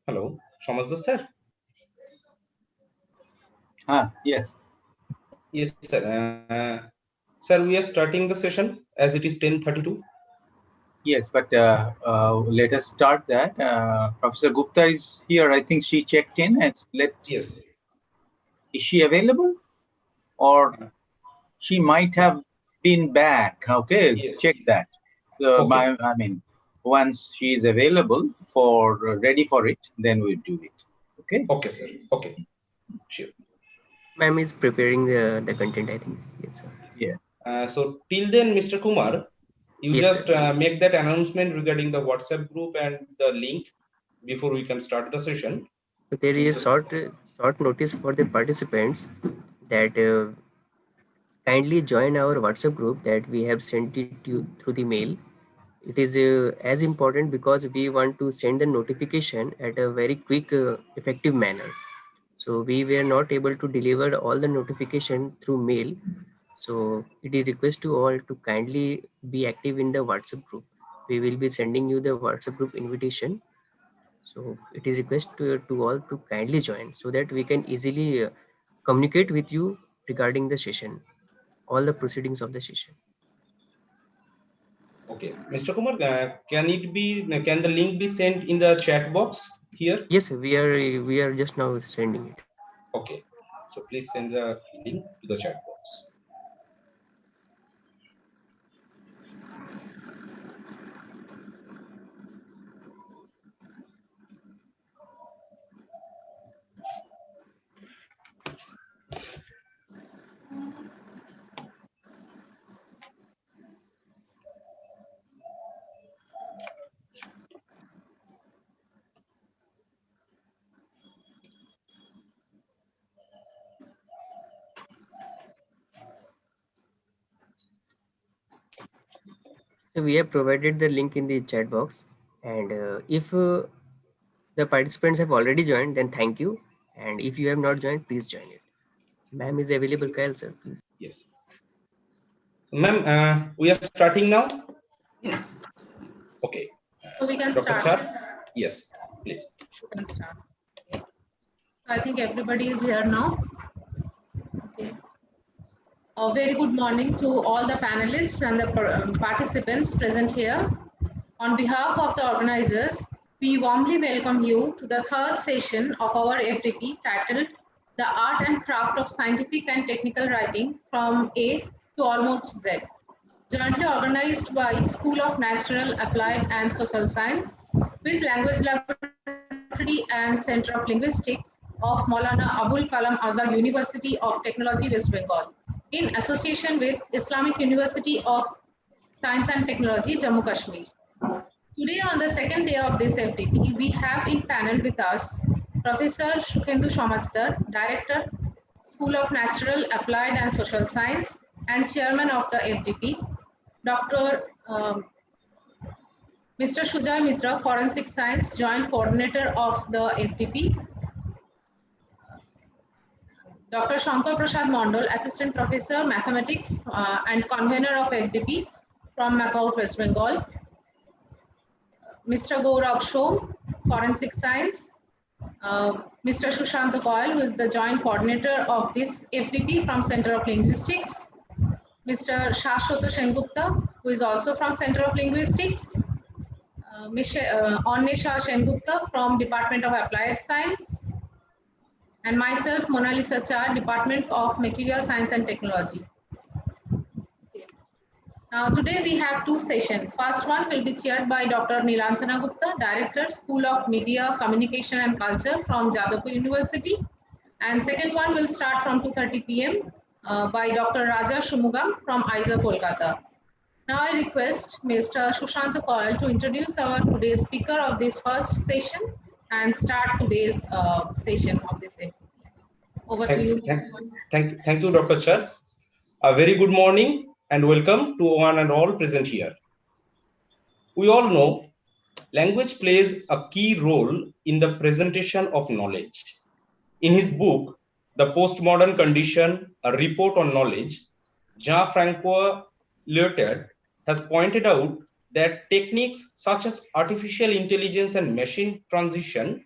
Hello, Shamasda sir. Yes. Yes, sir. Sir, we are starting the session as it is 10:32. Yes, but let us start that. Professor Gupta is here. I think she checked in. And Yes. Is she available? Or she might have been back. Okay, Yes, check please. that. So Okay. once she is available ready for it, then we'll do it. Okay. Okay, sir. Okay. Sure. Ma'am is preparing the content, I think. Yes, sir. Yeah. So till then, Mr. Kumar, you Yes, just sir. make that announcement regarding the WhatsApp group and the link before we can start the session. So there is short notice for the participants that kindly join our WhatsApp group that we have sent it to you through the mail. It is as important because we want to send the notification at a very quick, effective manner. So we were not able to deliver all the notification through mail. So it is request to all to kindly be active in the WhatsApp group. We will be sending you the WhatsApp group invitation. So it is request to all to kindly join so that we can easily communicate with you regarding the session, all the proceedings of the session. Okay. Mr. Kumar, can the link be sent in the chat box here? Yes, we are just now sending it. Okay. So please send the link to the chat box. So we have provided the link in the chat box, and if the participants have already joined, then thank you. And if you have not joined, please join it. Ma'am is available, Kyle sir, please. Yes. Ma'am, we are starting now? Yes. Okay. So we can Dr. start. Char? Yes, please. We can start. Okay. I think everybody is here now. Okay. A very good morning to all the panelists and the participants present here. On behalf of the organizers, we warmly welcome you to the third session of our FDP titled The Art and Craft of Scientific and Technical Writing from A to Almost Z, jointly organized by School of Natural, Applied and Social Science with Language Laboratory and Center of Linguistics of Maulana Abul Kalam Azad University of Technology, West Bengal, in association with Islamic University of Science and Technology, Jammu Kashmir. Today, on the second day of this FDP, we have in panel with us Professor Shukhendu Shomatsdar, Director, School of Natural, Applied and Social Science, and Chairman of the FDP, Dr. Mr. Shujoy Mitra, Forensic Science, Joint Coordinator of the FDP, Dr. Shankar Prasad Mondal, Assistant Professor, Mathematics and Convener of FDP from MAKAUT, West Bengal, Mr. Gaurav Shom, Forensic Science, Mr. Shushant Goyal, who is the Joint Coordinator of this FDP from Center of Linguistics, Mr. Shashwata Sengupta, who is also from Center of Linguistics, Ms. Annesha Sengupta from Department of Applied Science, and myself, Monalisa Char, Department of Material Science and Technology. Now, today we have two sessions. First one will be chaired by Dr. Nilanjana Gupta, Director, School of Media, Communication and Culture from Jadavpur University. And second one will start from 2:30 p.m. By Dr. Raja Shumugam from ISA, Kolkata. Now I request Mr. Shushant Goyal to introduce our today's speaker of this first session and start today's session of this event. Over to you. Thank you, Dr. Char. A very good morning and welcome to one and all present here. We all know language plays a key role in the presentation of knowledge. In his book, The Postmodern Condition, A Report on Knowledge, Jean-François Lyotard has pointed out that techniques such as artificial intelligence and machine transition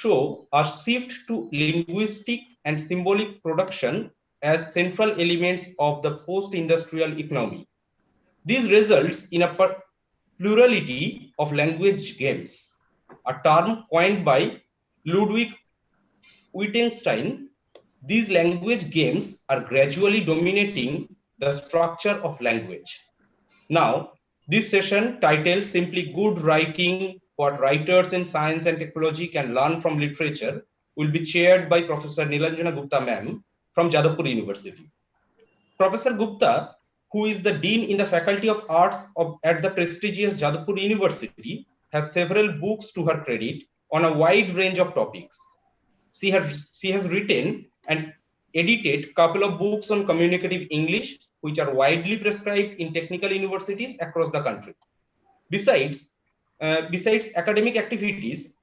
show a shift to linguistic and symbolic production as central elements of the post-industrial economy. This results in a plurality of language games, a term coined by Ludwig Wittgenstein. These language games are gradually dominating the structure of language. Now, this session titled simply Good Writing, What Writers in Science and Technology Can Learn from Literature will be chaired by Professor Nilanjana Gupta ma'am from Jadavpur University. Professor Gupta, who is the Dean in the Faculty of Arts at the prestigious Jadavpur University, has several books to her credit on a wide range of topics. She has written and edited a couple of books on communicative English, which are widely prescribed in technical universities across the country. Besides academic activities,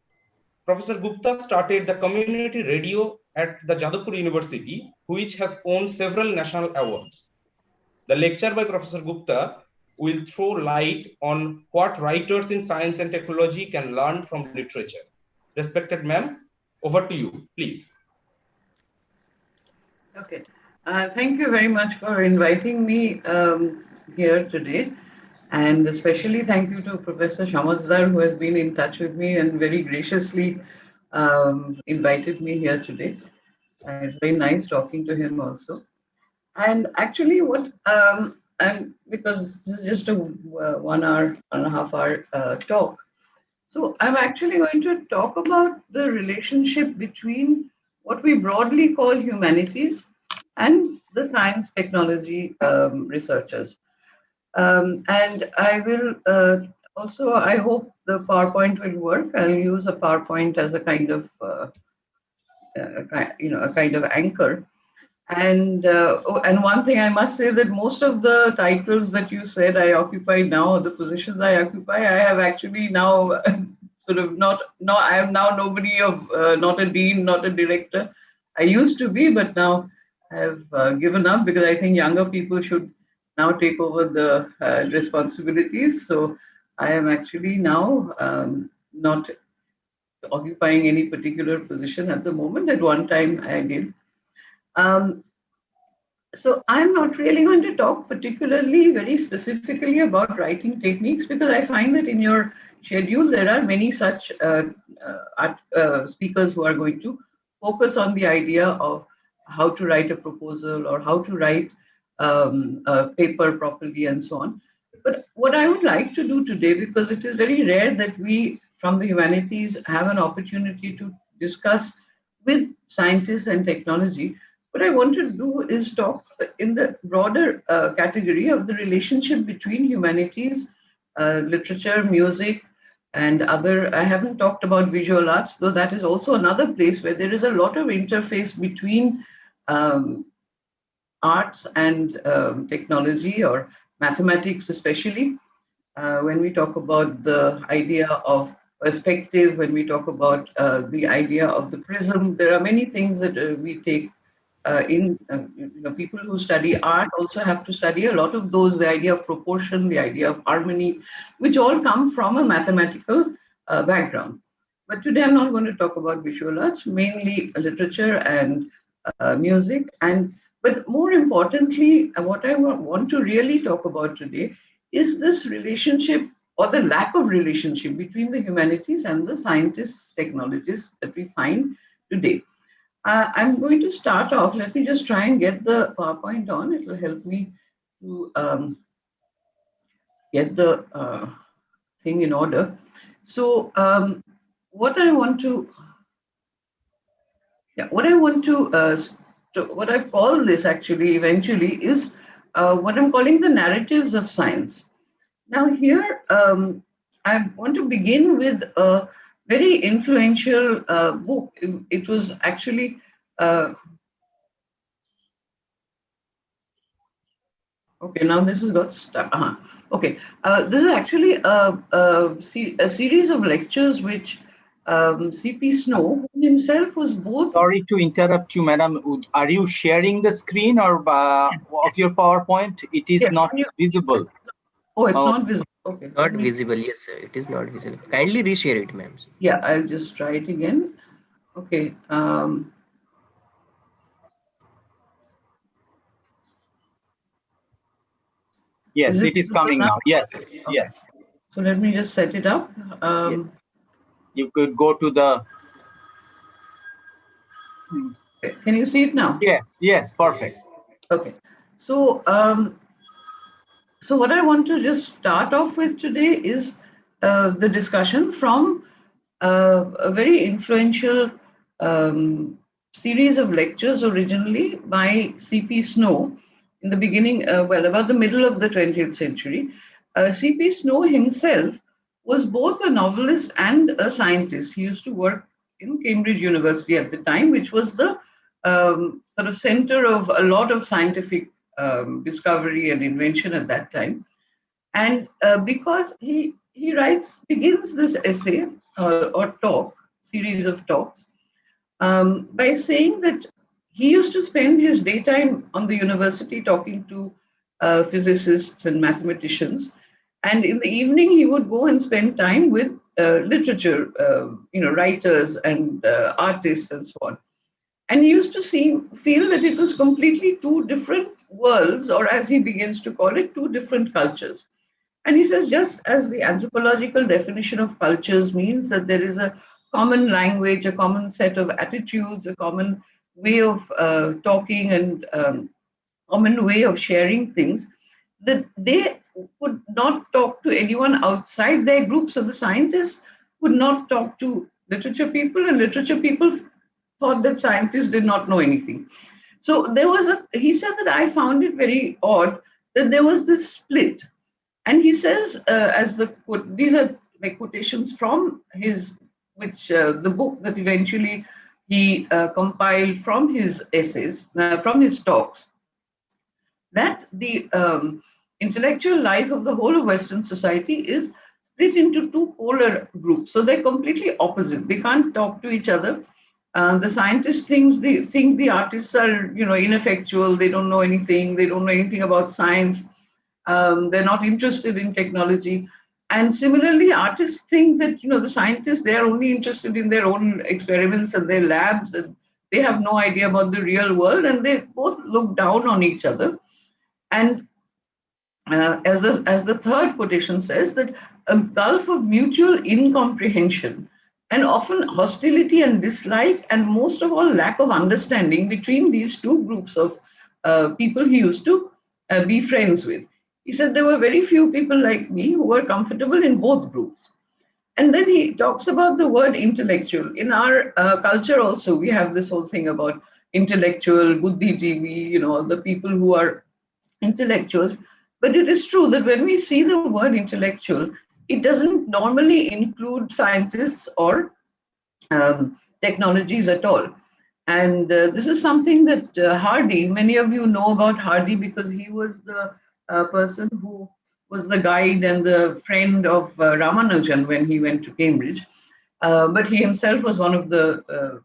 Professor Gupta started the community radio at the Jadavpur University, which has won several national awards. The lecture by Professor Gupta will throw light on what writers in science and technology can learn from literature. Respected ma'am, over to you, please. Okay. Thank you very much for inviting me here today. And especially thank you to Professor Shamazdar, who has been in touch with me and very graciously invited me here today. It's very nice talking to him also. And actually because this is just a 1 hour, 1.5 hour talk. So I'm actually going to talk about the relationship between what we broadly call humanities and the science technology researchers. And I will also, I hope the PowerPoint will work. I'll use a PowerPoint as a kind of, a kind of anchor. And one thing I must say that most of the titles that you said I occupy now, the positions I occupy, I have actually now sort of I am now nobody of, not a dean, not a director. I used to be, but now I have given up because I think younger people should now take over the responsibilities. So I am actually now not occupying any particular position at the moment. At one time I did. So I'm not really going to talk particularly very specifically about writing techniques because I find that in your schedule there are many such speakers who are going to focus on the idea of how to write a proposal or how to write a paper properly and so on. But what I would like to do today, because it is very rare that we from the humanities have an opportunity to discuss with scientists and technology, what I want to do is talk in the broader category of the relationship between humanities, literature, music, and other. I haven't talked about visual arts, though that is also another place where there is a lot of interface between arts and technology or mathematics, especially when we talk about the idea of perspective, when we talk about the idea of the prism. There are many things that we take people who study art also have to study a lot of those, the idea of proportion, the idea of harmony, which all come from a mathematical background. But today I'm not going to talk about visual arts, mainly literature and music. But more importantly, what I want to really talk about today is this relationship or the lack of relationship between the humanities and the scientists, technologists that we find today. I'm going to start off. Let me just try and get the PowerPoint on. It will help me to get the thing in order. So what I've called this actually eventually is what I'm calling the narratives of science. Now here, I want to begin with a very influential book. It was actually okay. Now this has got stuck. Okay, this is actually a series of lectures which C.P. Snow, who himself was both. Sorry to interrupt you, madam. Are you sharing the screen or of your PowerPoint? It is not visible. Oh, it's not visible. Okay. Not visible. Yes, sir. It is not visible. Kindly reshare it, ma'am. Yeah, I'll just try it again. Okay. Yes, it is coming now. Yes, yes. So let me just set it up. You could go to the. Can you see it now? Yes, yes, perfect. Okay. So, so what I want to just start off with today is the discussion from a very influential series of lectures originally by C.P. Snow in the beginning, well, about the middle of the 20th century. C.P. Snow himself was both a novelist and a scientist. He used to work in Cambridge University at the time, which was the sort of center of a lot of scientific discovery and invention at that time. And because he begins this essay or talk, series of talks, by saying that he used to spend his daytime on the university talking to physicists and mathematicians, and in the evening he would go and spend time with literature, writers and artists and so on. And he used to feel that it was completely two different worlds, or as he begins to call it, two different cultures. And he says, just as the anthropological definition of cultures means that there is a common language, a common set of attitudes, a common way of talking, and common way of sharing things, that they would not talk to anyone outside their group. So the scientists would not talk to literature people, and literature people thought that scientists did not know anything. So he said that I found it very odd that there was this split. And he says, these are like quotations from the book that eventually he compiled from his essays, from his talks, that the intellectual life of the whole of Western society is split into two polar groups. So they're completely opposite. They can't talk to each other. The scientists think the artists are, ineffectual. They don't know anything. They don't know anything about science. They're not interested in technology. And similarly, artists think that, the scientists, they're only interested in their own experiments and their labs, and they have no idea about the real world, and they both look down on each other. And as the third quotation says, that a gulf of mutual incomprehension and often hostility and dislike, and most of all, lack of understanding between these two groups of people he used to be friends with. He said there were very few people like me who were comfortable in both groups. And then he talks about the word intellectual. In our culture also, we have this whole thing about intellectual, buddhijeevi, the people who are intellectuals. But it is true that when we see the word intellectual, it doesn't normally include scientists or technologies at all. And this is something that Hardy, many of you know about Hardy because he was the person who was the guide and the friend of Ramanujan when he went to Cambridge. But he himself was one of the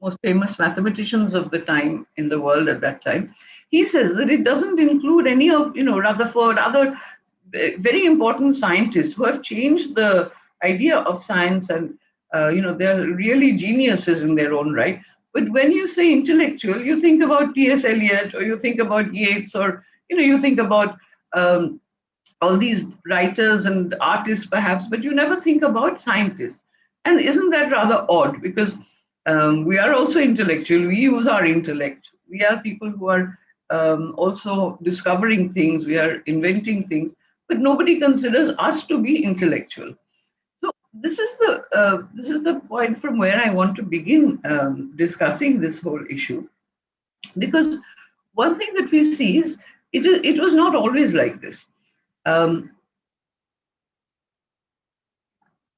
most famous mathematicians of the time in the world at that time. He says that it doesn't include any of, Rutherford, other very important scientists who have changed the idea of science, and they're really geniuses in their own right. But when you say intellectual, you think about T.S. Eliot, or you think about Yeats, or you think about all these writers and artists perhaps, but you never think about scientists. And isn't that rather odd? Because we are also intellectual. We use our intellect. We are people who are also discovering things. We are inventing things, but nobody considers us to be intellectual. So this is the point from where I want to begin discussing this whole issue, because one thing that we see is it was not always like this.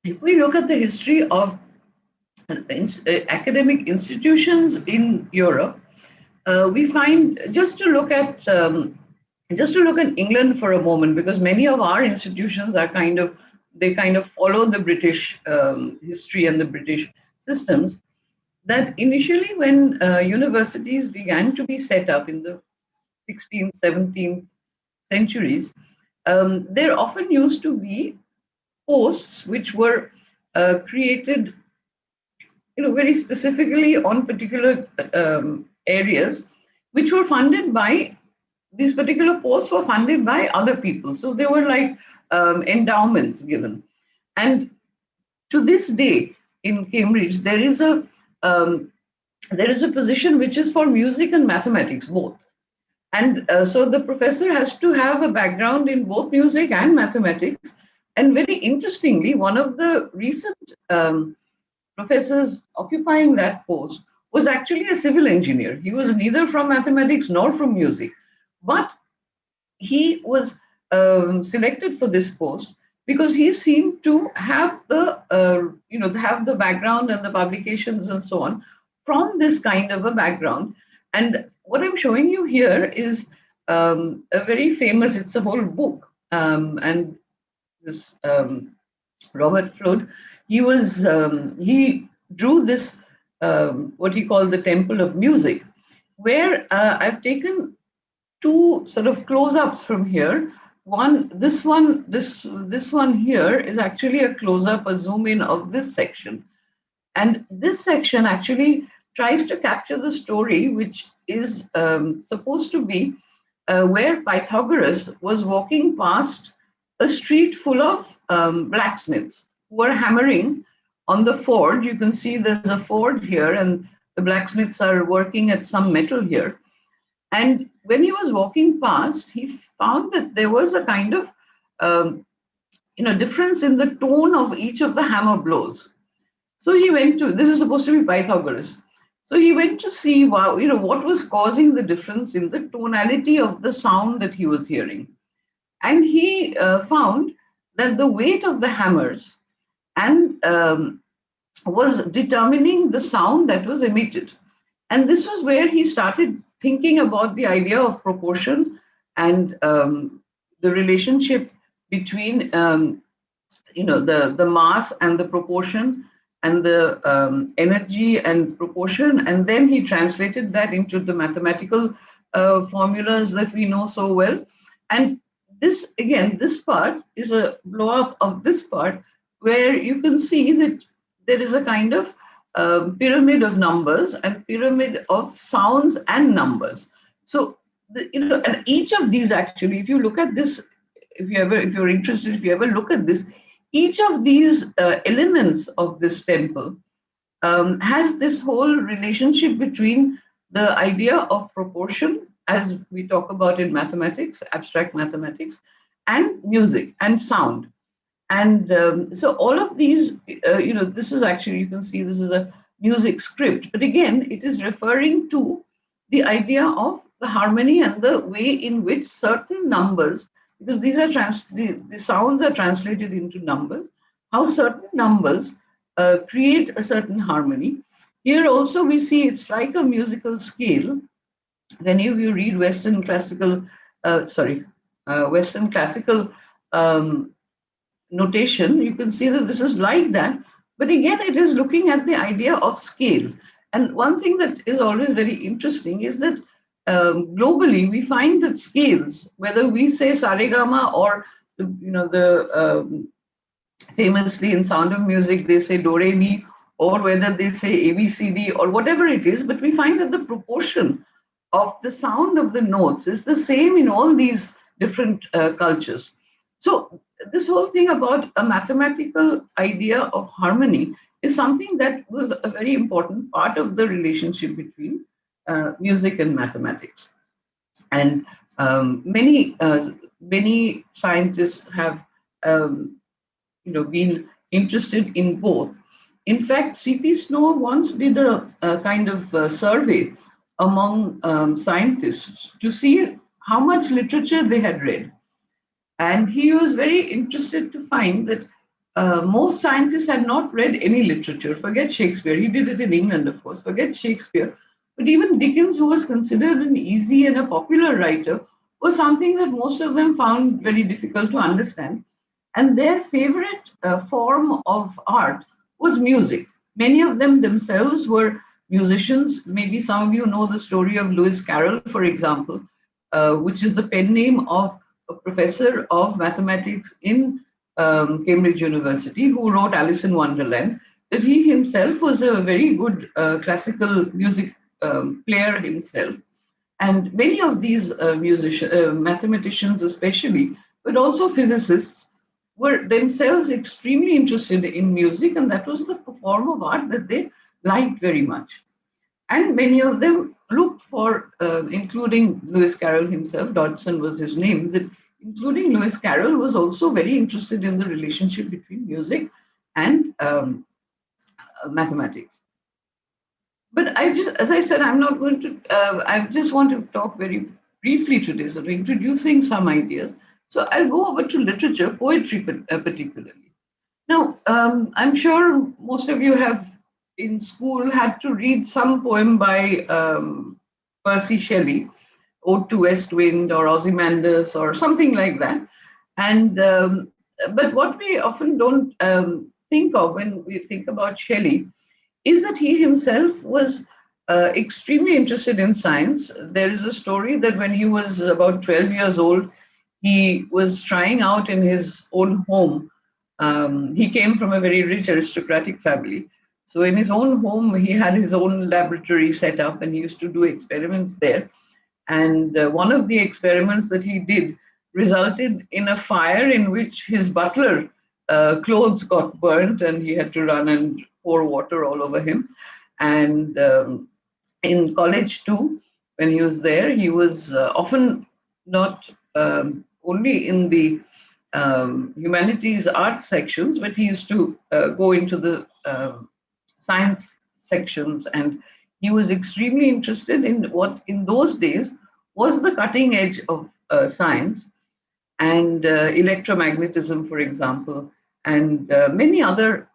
If we look at the history of academic institutions in Europe, we find just to look at England for a moment, because many of our institutions are kind of follow the British history and the British systems. That initially, when universities began to be set up in the 16th, 17th centuries, there often used to be posts which were created very specifically on particular areas, which were funded by, these particular posts were funded by other people. So they were like endowments given. And to this day in Cambridge, there is a position which is for music and mathematics both. And so the professor has to have a background in both music and mathematics. And very interestingly, one of the recent professors occupying that post was actually a civil engineer. He was neither from mathematics nor from music, but he was selected for this post because he seemed to have the have the background and the publications and so on from this kind of a background. And what I'm showing you here is a very famous, it's a whole book, and this Robert Flood, he drew this what he called the Temple of Music, where I've taken two sort of close-ups from here. This one here is actually a close-up, a zoom in of this section, and this section actually tries to capture the story, which is supposed to be where Pythagoras was walking past a street full of blacksmiths who were hammering on the forge. You can see there's a forge here, and the blacksmiths are working at some metal here. And when he was walking past, he found that there was a kind of difference in the tone of each of the hammer blows. So he went to, this is supposed to be Pythagoras. So he went to see what was causing the difference in the tonality of the sound that he was hearing. And he found that the weight of the hammers and was determining the sound that was emitted. And this was where he started thinking about the idea of proportion and the relationship between the mass and the proportion and the energy and proportion. And then he translated that into the mathematical formulas that we know so well. And this, again, this part is a blow up of this part, where you can see that there is a kind of pyramid of numbers and pyramid of sounds and numbers. So, and each of these actually, if you look at this, if you're interested, if you ever look at this, each of these elements of this temple has this whole relationship between the idea of proportion, as we talk about in mathematics, abstract mathematics, and music and sound. And so all of these, this is actually, you can see this is a music script, but again, it is referring to the idea of the harmony and the way in which certain numbers, because these are the sounds are translated into numbers, how certain numbers create a certain harmony. Here also we see it's like a musical scale. When you read Western classical notation, you can see that this is like that. But again, it is looking at the idea of scale. And one thing that is always very interesting is that globally, we find that scales, whether we say saregama or famously in Sound of Music, they say do re mi, or whether they say ABCD or whatever it is, but we find that the proportion of the sound of the notes is the same in all these different cultures. So this whole thing about a mathematical idea of harmony is something that was a very important part of the relationship between music and mathematics. And many scientists have been interested in both. In fact, C.P. Snow once did a kind of survey among scientists to see how much literature they had read. And he was very interested to find that most scientists had not read any literature. Forget Shakespeare. He did it in England, of course. Forget Shakespeare. But even Dickens, who was considered an easy and a popular writer, was something that most of them found very difficult to understand. And their favorite form of art was music. Many of them themselves were musicians. Maybe some of you know the story of Lewis Carroll, for example, which is the pen name of a professor of mathematics in Cambridge University who wrote Alice in Wonderland. that he himself was a very good classical music player himself. And many of these mathematicians especially, but also physicists, were themselves extremely interested in music, and that was the form of art that they liked very much. And many of them looked for, including Lewis Carroll himself, Dodgson was his name, that including Lewis Carroll was also very interested in the relationship between music and mathematics. But I just, as I said, I'm not going to, I just want to talk very briefly today, sort of introducing some ideas. So I'll go over to literature, poetry particularly. Now, I'm sure most of you have in school had to read some poem by Percy Shelley, Ode to West Wind or Ozymandias or something like that. And but what we often don't think of when we think about Shelley is that he himself was extremely interested in science. There is a story that when he was about 12 years old, he was trying out in his own home. He came from a very rich aristocratic family. So in his own home, he had his own laboratory set up and he used to do experiments there. And one of the experiments that he did resulted in a fire in which his butler clothes got burnt and he had to run and pour water all over him. And in college too, when he was there, he was often not only in the humanities arts sections, but he used to go into the science sections, and he was extremely interested in what in those days was the cutting edge of science and electromagnetism, for example, and many other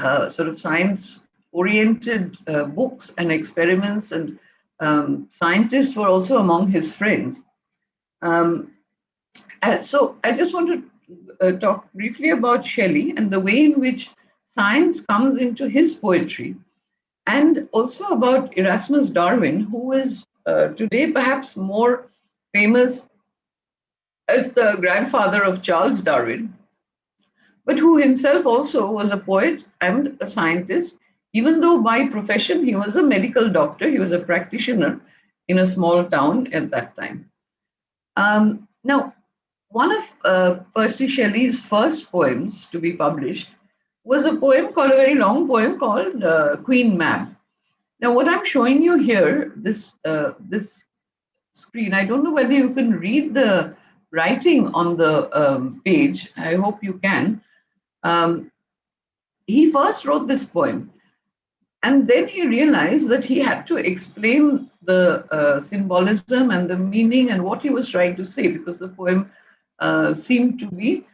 sort of science oriented books and experiments, and scientists were also among his friends. So I just want to talk briefly about Shelley and the way in which science comes into his poetry, and also about Erasmus Darwin, who is today perhaps more famous as the grandfather of Charles Darwin, but who himself also was a poet and a scientist, even though by profession he was a medical doctor, he was a practitioner in a small town at that time. Now, one of Percy Shelley's first poems to be published was a poem called, a very long poem called Queen Mab. Now, what I'm showing you here, this screen, I don't know whether you can read the writing on the page. I hope you can. He first wrote this poem, and then he realized that he had to explain the symbolism and the meaning and what he was trying to say, because the poem seemed to be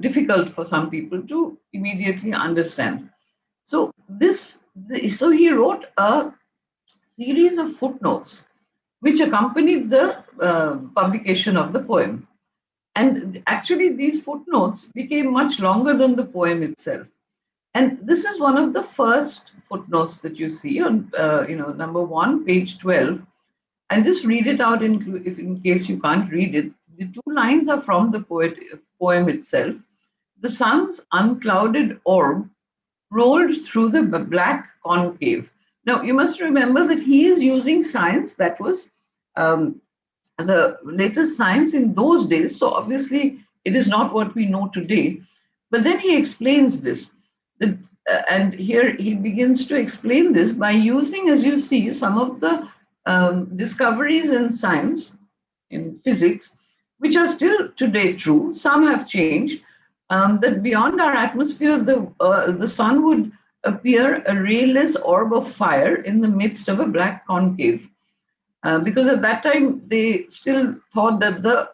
difficult for some people to immediately understand. So he wrote a series of footnotes which accompanied the publication of the poem. And actually, these footnotes became much longer than the poem itself. And this is one of the first footnotes that you see on, number 1, page 12. And just read it out in case you can't read it. The 2 lines are from the poem itself. The sun's unclouded orb rolled through the black concave. Now, you must remember that he is using science that was the latest science in those days. So obviously, it is not what we know today. But then he explains this. And here he begins to explain this by using, as you see, some of the discoveries in science, in physics, which are still today true. Some have changed. That beyond our atmosphere, the sun would appear a rayless orb of fire in the midst of a black concave. Because at that time, they still thought that the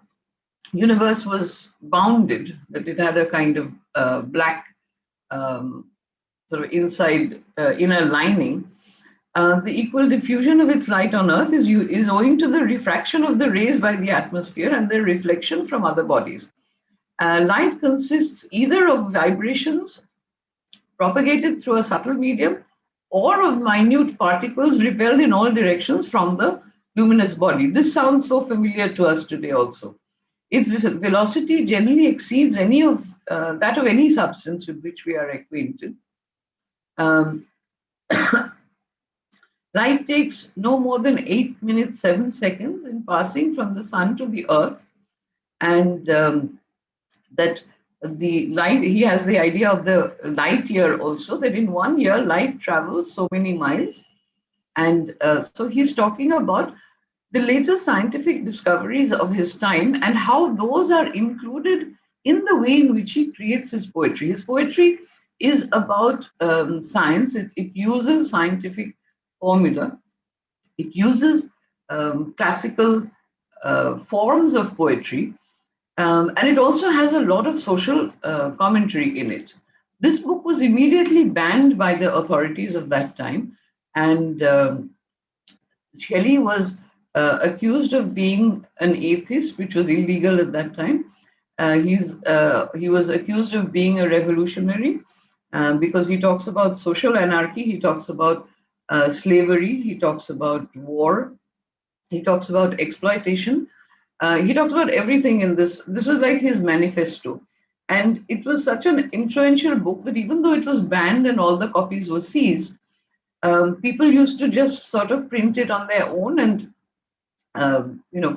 universe was bounded, that it had a kind of black sort of inside inner lining. The equal diffusion of its light on Earth is owing to the refraction of the rays by the atmosphere and their reflection from other bodies. Light consists either of vibrations propagated through a subtle medium or of minute particles repelled in all directions from the luminous body. This sounds so familiar to us today also. Its velocity generally exceeds any of that of any substance with which we are acquainted. Um, light takes no more than 8 minutes 7 seconds in passing from the sun to the earth, and that the light, he has the idea of the light year also, that in 1 year light travels so many miles. And so he's talking about the latest scientific discoveries of his time and how those are included in the way in which he creates his poetry. His poetry is about science. It uses scientific formula. It uses classical forms of poetry. And it also has a lot of social commentary in it. This book was immediately banned by the authorities of that time. And Shelley was accused of being an atheist, which was illegal at that time. He was accused of being a revolutionary because he talks about social anarchy, he talks about slavery, he talks about war, he talks about exploitation. He talks about everything in this. This is like his manifesto. And it was such an influential book that even though it was banned and all the copies were seized, people used to just sort of print it on their own and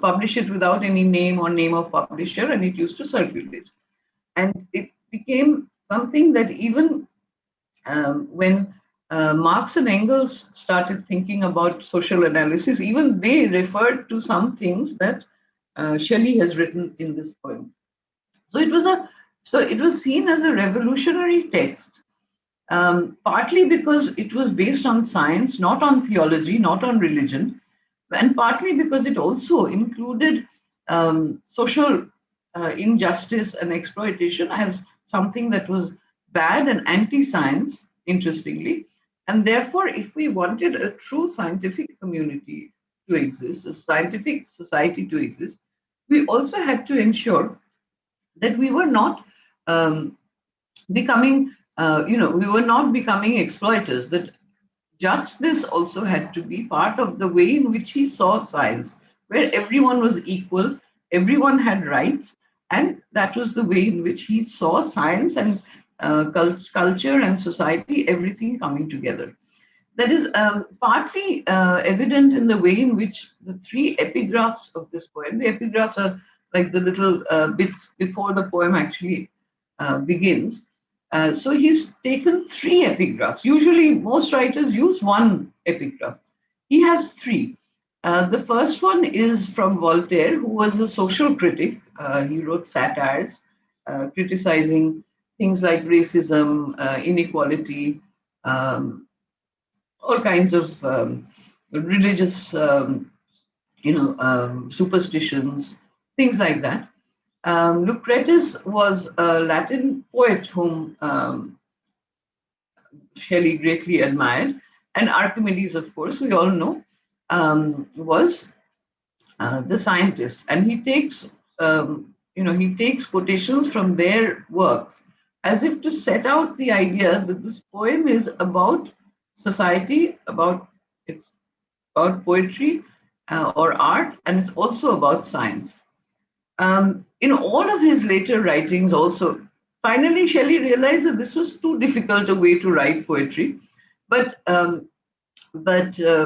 publish it without any name or name of publisher, and it used to circulate. And it became something that even when Marx and Engels started thinking about social analysis, even they referred to some things that Shelley has written in this poem. So it was seen as a revolutionary text, partly because it was based on science, not on theology, not on religion, and partly because it also included social injustice and exploitation as something that was bad and anti-science, interestingly. And therefore, if we wanted a true scientific community to exist, a scientific society to exist, we also had to ensure that we were not becoming, we were not becoming exploiters, that justice also had to be part of the way in which he saw science, where everyone was equal, everyone had rights, and that was the way in which he saw science and culture and society, everything coming together. That is partly evident in the way in which the 3 epigraphs of this poem, the epigraphs are like the little bits before the poem actually begins. So he's taken 3 epigraphs. Usually most writers use 1 epigraph. He has 3. The first one is from Voltaire, who was a social critic. He wrote satires criticizing things like racism, inequality, all kinds of religious, superstitions, things like that. Lucretius was a Latin poet whom Shelley greatly admired, and Archimedes, of course, we all know, was the scientist, and he takes quotations from their works as if to set out the idea that this poem is about society, about poetry or art, and it's also about science. In all of his later writings also, finally Shelley realized that this was too difficult a way to write poetry, but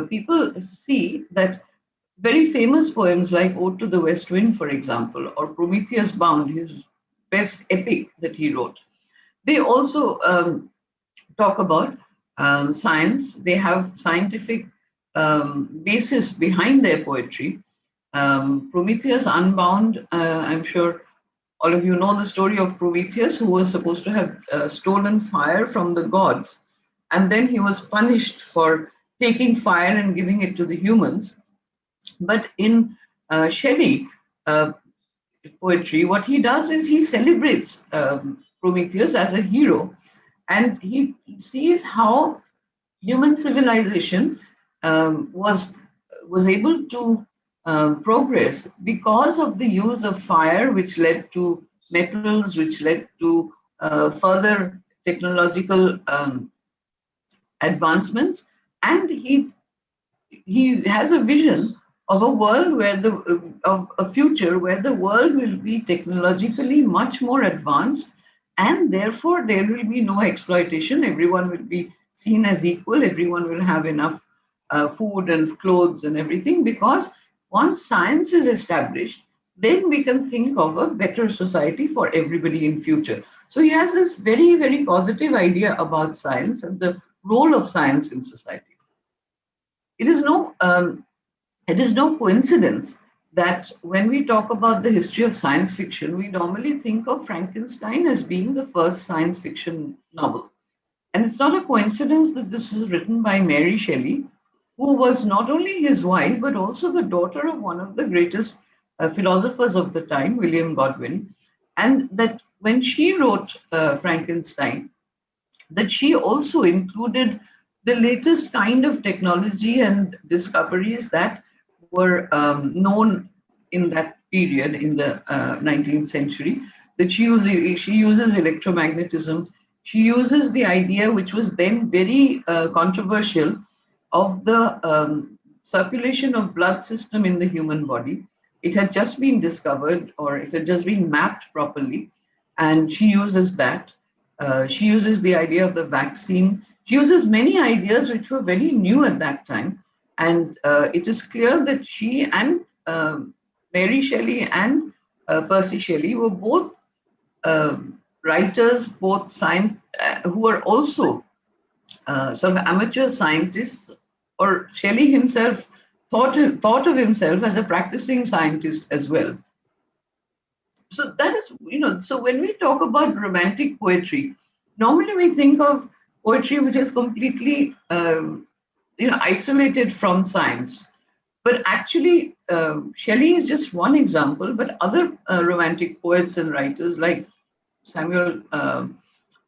people see that very famous poems like Ode to the West Wind, for example, or Prometheus Bound, his best epic that he wrote, they also talk about science. They have scientific basis behind their poetry. Prometheus Unbound, I'm sure all of you know the story of Prometheus, who was supposed to have stolen fire from the gods. And then he was punished for taking fire and giving it to the humans. But in Shelley poetry, what he does is he celebrates Prometheus as a hero, and he sees how human civilization was able to progress because of the use of fire, which led to metals, which led to further technological advancements. And he has a vision of a world where of a future where the world will be technologically much more advanced, and therefore there will be no exploitation. Everyone will be seen as equal. Everyone will have enough food and clothes and everything, because once science is established, then we can think of a better society for everybody in future. So he has this very, very positive idea about science and the role of science in society. It is no coincidence that when we talk about the history of science fiction, we normally think of Frankenstein as being the first science fiction novel. And it's not a coincidence that this was written by Mary Shelley, who was not only his wife, but also the daughter of one of the greatest philosophers of the time, William Godwin. And that when she wrote Frankenstein, that she also included the latest kind of technology and discoveries that were known in that period in the 19th century. That she uses electromagnetism. She uses the idea, which was then very controversial, of the circulation of blood system in the human body. It had just been discovered, or it had just been mapped properly, and she uses that. She uses the idea of the vaccine. She uses many ideas which were very new at that time. And it is clear that she and Mary Shelley and Percy Shelley were both writers, both who were also sort of amateur scientists, or Shelley himself thought of himself as a practicing scientist as well. So that is, so when we talk about romantic poetry, normally we think of poetry which is completely, isolated from science. But actually, Shelley is just one example, but other romantic poets and writers like Samuel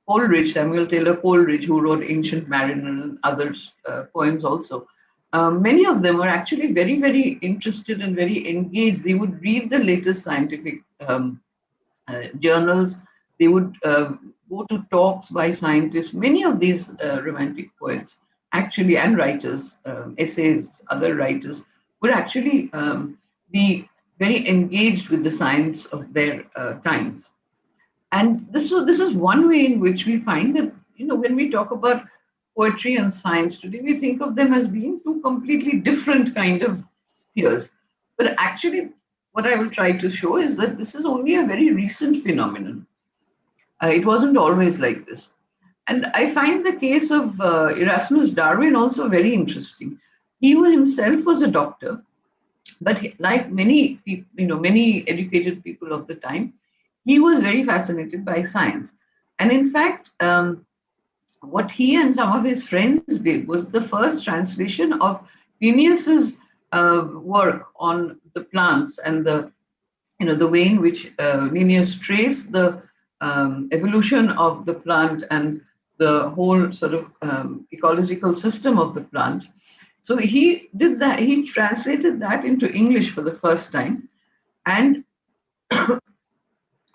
Taylor Coleridge, who wrote Ancient Mariner and others poems also. Many of them were actually very, very interested and very engaged. They would read the latest scientific journals. They would go to talks by scientists. Many of these romantic poets actually, and writers, essays, other writers, would actually be very engaged with the science of their times. And this is one way in which we find that, when we talk about poetry and science today, we think of them as being two completely different kind of spheres. But actually, what I will try to show is that this is only a very recent phenomenon. It wasn't always like this. And I find the case of Erasmus Darwin also very interesting. He himself was a doctor, but like many people, many educated people of the time, he was very fascinated by science. And in fact, what he and some of his friends did was the first translation of Linnaeus's work on the plants, and the way in which Linnaeus traced the evolution of the plant and the whole sort of ecological system of the plant. So he did that. He translated that into English for the first time, and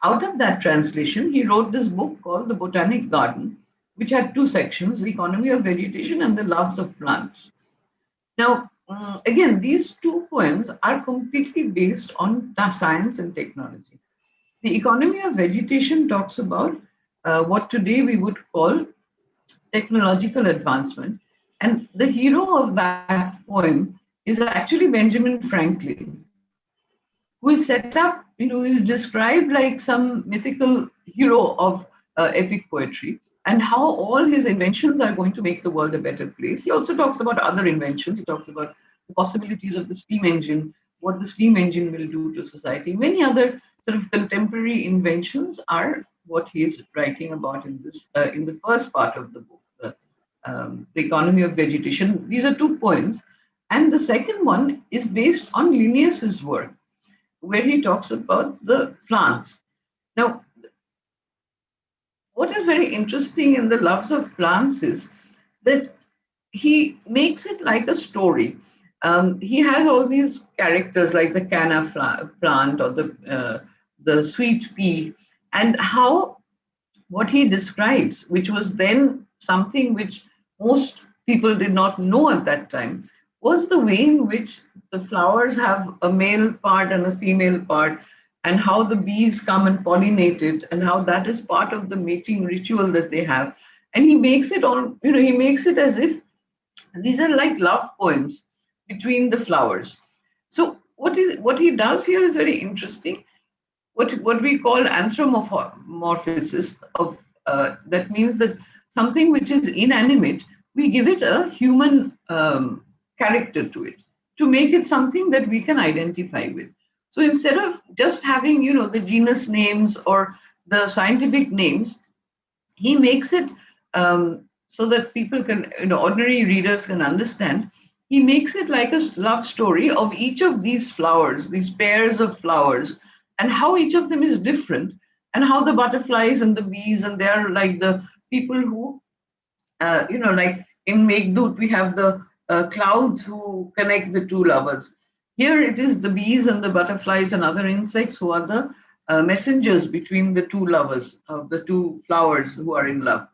out of that translation, he wrote this book called The Botanic Garden, which had two sections: the economy of vegetation and the loves of plants. Now, again, these two poems are completely based on science and technology. The economy of vegetation talks about what today we would call technological advancement. And the hero of that poem is actually Benjamin Franklin, who is set up, is described like some mythical hero of epic poetry, and how all his inventions are going to make the world a better place. He also talks about other inventions. He talks about the possibilities of the steam engine, what the steam engine will do to society. Many other sort of contemporary inventions are what he's writing about in this in the first part of the book, the economy of vegetation. These are two poems, and the second one is based on Linnaeus's work, where he talks about the plants. Now, what is very interesting in the loves of plants is that he makes it like a story. He has all these characters like the canna plant, or the sweet pea, and how what he describes, which was then something which most people did not know at that time, was the way in which the flowers have a male part and a female part, and how the bees come and pollinate it, and how that is part of the mating ritual that they have. And he makes it all, he makes it as if these are like love poems between the flowers. So what he does here is very interesting. What we call anthropomorphosis of that means that something which is inanimate, we give it a human character to it, to make it something that we can identify with. So instead of just having the genus names or the scientific names, he makes it so that people can, ordinary readers can understand. He makes it like a love story of each of these flowers, these pairs of flowers, and how each of them is different, and how the butterflies and the bees, and they're like the people who, like in Meghdut, we have the clouds who connect the two lovers. Here it is the bees and the butterflies and other insects who are the messengers between the two lovers, of the two flowers who are in love.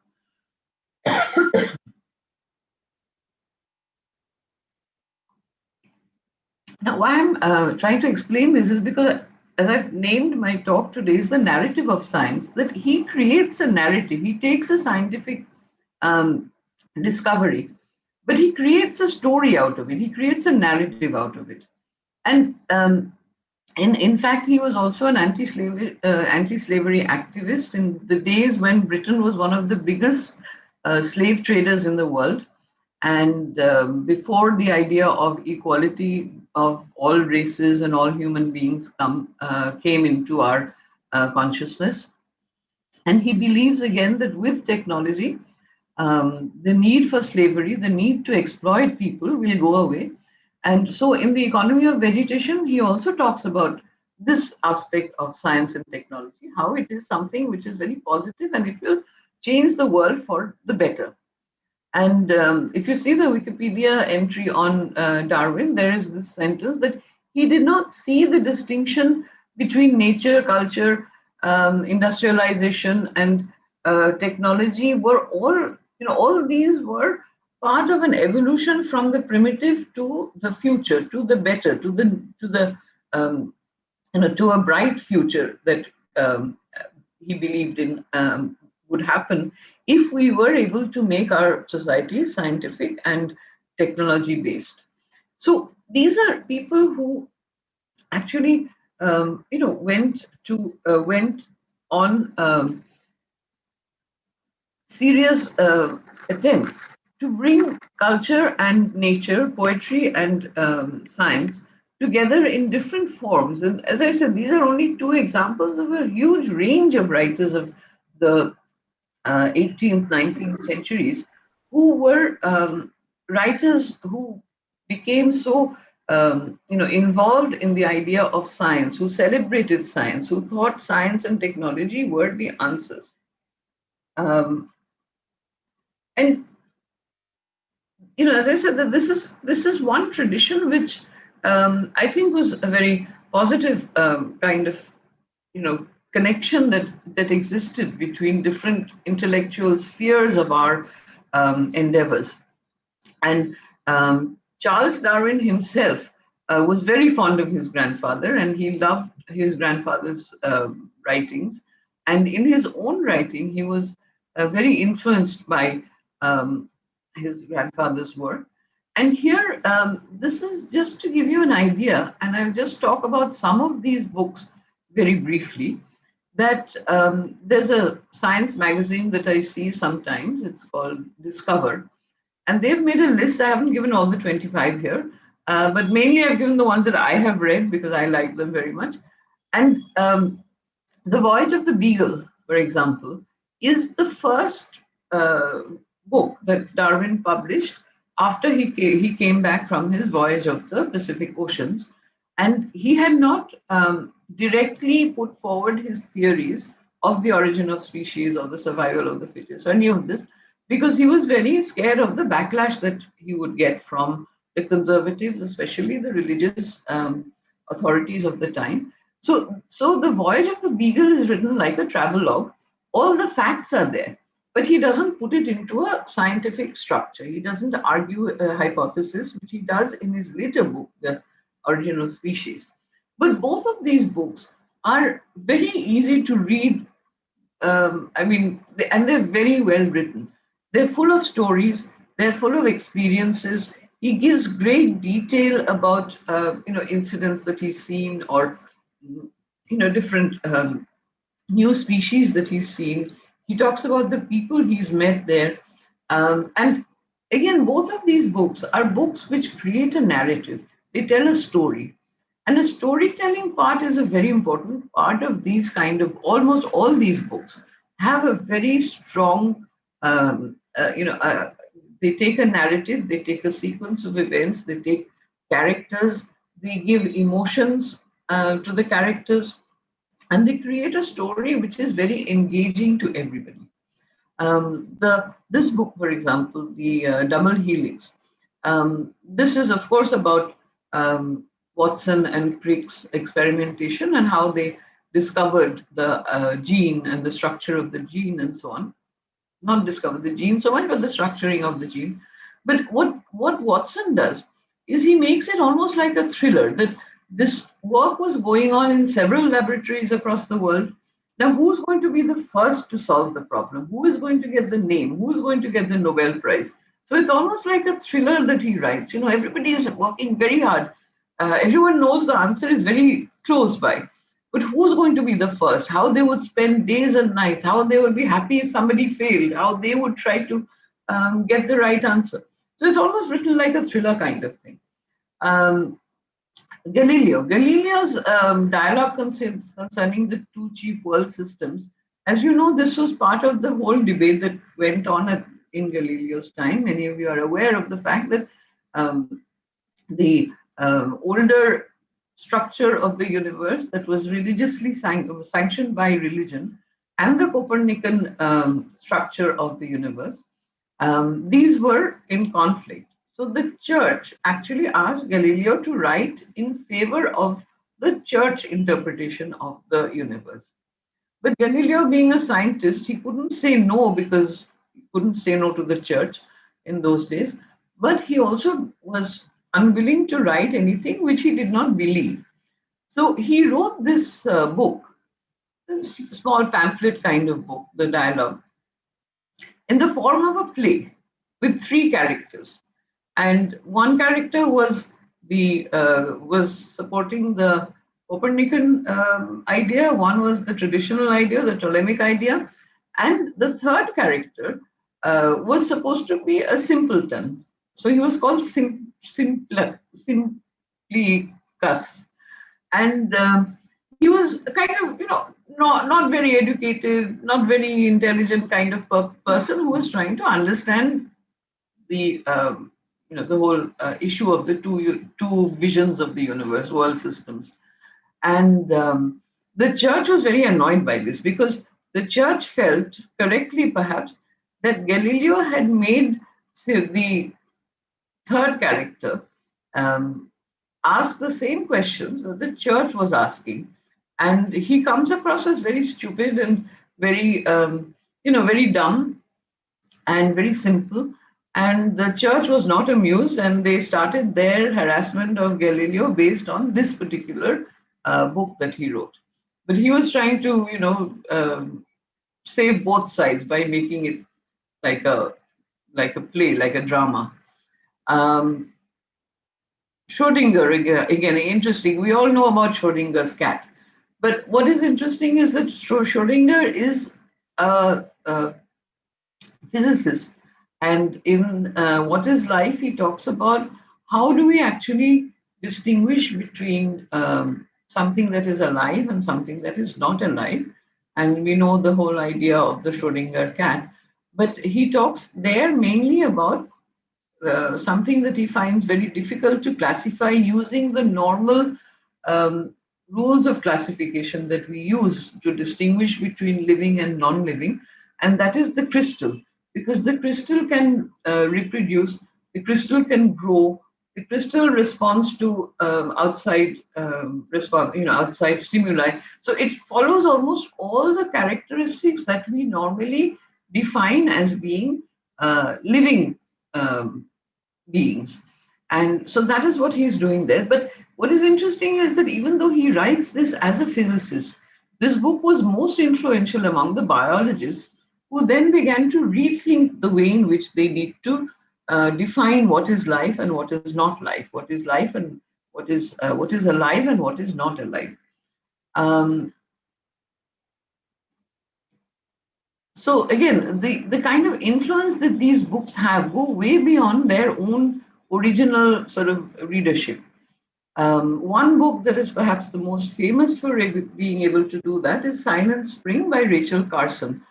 Now, why I'm trying to explain this is because, as I've named my talk today, is the narrative of science, that he creates a narrative. He takes a scientific discovery, but he creates a story out of it. He creates a narrative out of it. And in fact, he was also an anti-slavery activist in the days when Britain was one of the biggest slave traders in the world. And before the idea of equality of all races and all human beings came into our consciousness. And he believes again that with technology, the need for slavery, the need to exploit people will go away. And so in the economy of vegetation, he also talks about this aspect of science and technology, how it is something which is very positive and it will change the world for the better. And if you see the Wikipedia entry on Darwin, there is this sentence that he did not see the distinction between nature, culture, industrialization, and technology were all these were part of an evolution from the primitive to the future, to the better, to a bright future that he believed in would happen if we were able to make our society scientific and technology based. So these are people who actually went on serious attempts to bring culture and nature, poetry and science together in different forms. And as I said, these are only two examples of a huge range of writers of the 18th, 19th centuries who were writers who became so involved in the idea of science, who celebrated science, who thought science and technology were the answers. And as I said, that this is one tradition which I think was a very positive kind of connection that existed between different intellectual spheres of our endeavors. And Charles Darwin himself was very fond of his grandfather, and he loved his grandfather's writings. And in his own writing, he was very influenced by his grandfather's work. And here, this is just to give you an idea, and I'll just talk about some of these books very briefly. That there's a science magazine that I see sometimes, it's called Discover. And they've made a list. I haven't given all the 25 here, but mainly I've given the ones that I have read because I like them very much. And The Voyage of the Beagle, for example, is the first book that Darwin published after he came back from his voyage of the Pacific Oceans. And he had not directly put forward his theories of the origin of species or the survival of the fittest or any of this, because he was very scared of the backlash that he would get from the conservatives, especially the religious authorities of the time. So The Voyage of the Beagle is written like a travelogue. All the facts are there, but he doesn't put it into a scientific structure. He doesn't argue a hypothesis, which he does in his later book, The Origin of Species. But both of these books are very easy to read. And they're very well written. They're full of stories, they're full of experiences. He gives great detail about incidents that he's seen, or different new species that he's seen. He talks about the people he's met there. And again, both of these books are books which create a narrative. They tell a story. And the storytelling part is a very important part of these kind of, almost all these books have a very strong, they take a narrative, they take a sequence of events, they take characters, they give emotions to the characters, and they create a story which is very engaging to everybody. This book, for example, the Double Helix, this is of course about Watson and Crick's experimentation and how they discovered the gene and the structure of the gene and so on. Not discovered the gene so much, but the structuring of the gene. But what Watson does is he makes it almost like a thriller, that this work was going on in several laboratories across the world. Now, who's going to be the first to solve the problem? Who is going to get the name? Who is going to get the Nobel Prize? So it's almost like a thriller that he writes. Everybody is working very hard. Everyone knows the answer is very close by. But who's going to be the first? How they would spend days and nights, how they would be happy if somebody failed, how they would try to get the right answer. So it's almost written like a thriller kind of thing. Galileo's dialogue concerning the two chief world systems, as you know, this was part of the whole debate that went on in Galileo's time. Many of you are aware of the fact that the older structure of the universe that was religiously sanctioned by religion, and the Copernican structure of the universe, these were in conflict. So the church actually asked Galileo to write in favor of the church interpretation of the universe. But Galileo, being a scientist, he couldn't say no, because he couldn't say no to the church in those days. But he also was unwilling to write anything which he did not believe. So he wrote this book, this small pamphlet kind of book, the dialogue, in the form of a play with 3 characters. And one character was supporting the Copernican idea, one was the traditional idea, the Ptolemaic idea, and the third character was supposed to be a simpleton. So he was called Simplicus. And he was kind of, not very educated, not very intelligent kind of person who was trying to understand the the whole issue of the two visions of the universe, world systems. And the church was very annoyed by this, because the church felt, correctly perhaps, that Galileo had made the third character ask the same questions that the church was asking. And he comes across as very stupid and very, very dumb and very simple. And the church was not amused, and they started their harassment of Galileo based on this particular book that he wrote. But he was trying to, save both sides by making it like a play, like a drama. Schrödinger, again, interesting. We all know about Schrödinger's cat. But what is interesting is that Schrödinger is a physicist. And in What is Life, he talks about how do we actually distinguish between something that is alive and something that is not alive. And we know the whole idea of the Schrödinger cat. But he talks there mainly about something that he finds very difficult to classify using the normal rules of classification that we use to distinguish between living and non-living, and that is the crystal. Because the crystal can reproduce, the crystal can grow, the crystal responds to outside outside stimuli. So it follows almost all the characteristics that we normally define as being living beings. And so that is what he's doing there. But what is interesting is that even though he writes this as a physicist, this book was most influential among the biologists, who then began to rethink the way in which they need to define what is life and what is not life, what is life and what is alive and what is not alive. So again, the kind of influence that these books have go way beyond their own original sort of readership. One book that is perhaps the most famous for being able to do that is Silent Spring by Rachel Carson.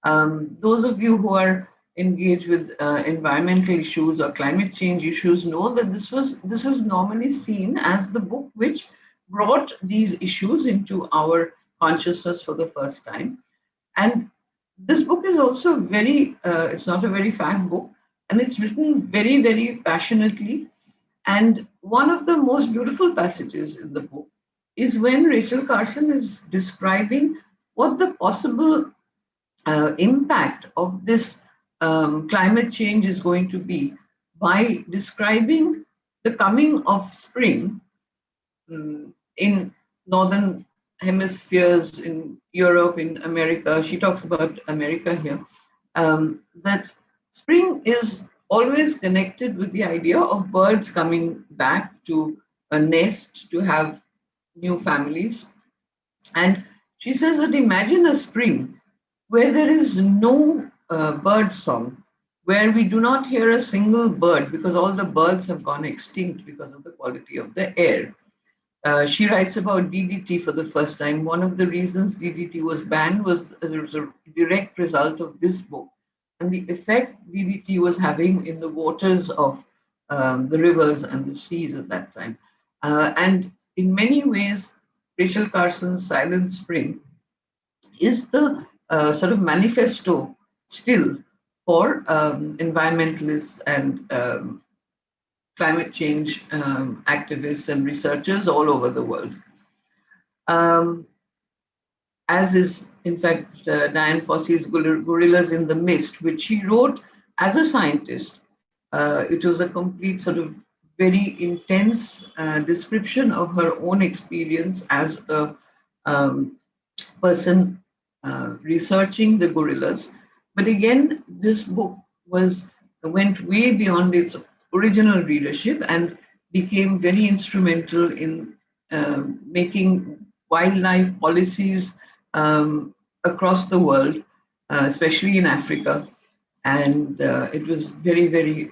Those of you who are engaged with environmental issues or climate change issues know that this is normally seen as the book which brought these issues into our consciousness for the first time. And this book is also it's not a very fat book, and it's written very, very passionately. And one of the most beautiful passages in the book is when Rachel Carson is describing what the possible impact of this climate change is going to be by describing the coming of spring in northern hemispheres, in Europe, in America. She talks about America here, that spring is always connected with the idea of birds coming back to a nest to have new families. And she says that imagine a spring where there is no bird song, where we do not hear a single bird because all the birds have gone extinct because of the quality of the air. She writes about DDT for the first time. One of the reasons DDT was banned was as a direct result of this book and the effect DDT was having in the waters of the rivers and the seas at that time. And in many ways, Rachel Carson's Silent Spring is the sort of manifesto still for environmentalists and climate change activists and researchers all over the world. As is, in fact, Diane Fossey's Gorillas in the Mist, which she wrote as a scientist. It was a complete sort of very intense description of her own experience as a person researching the gorillas. But again, this book went way beyond its original readership and became very instrumental in making wildlife policies across the world, especially in Africa. And it was very, very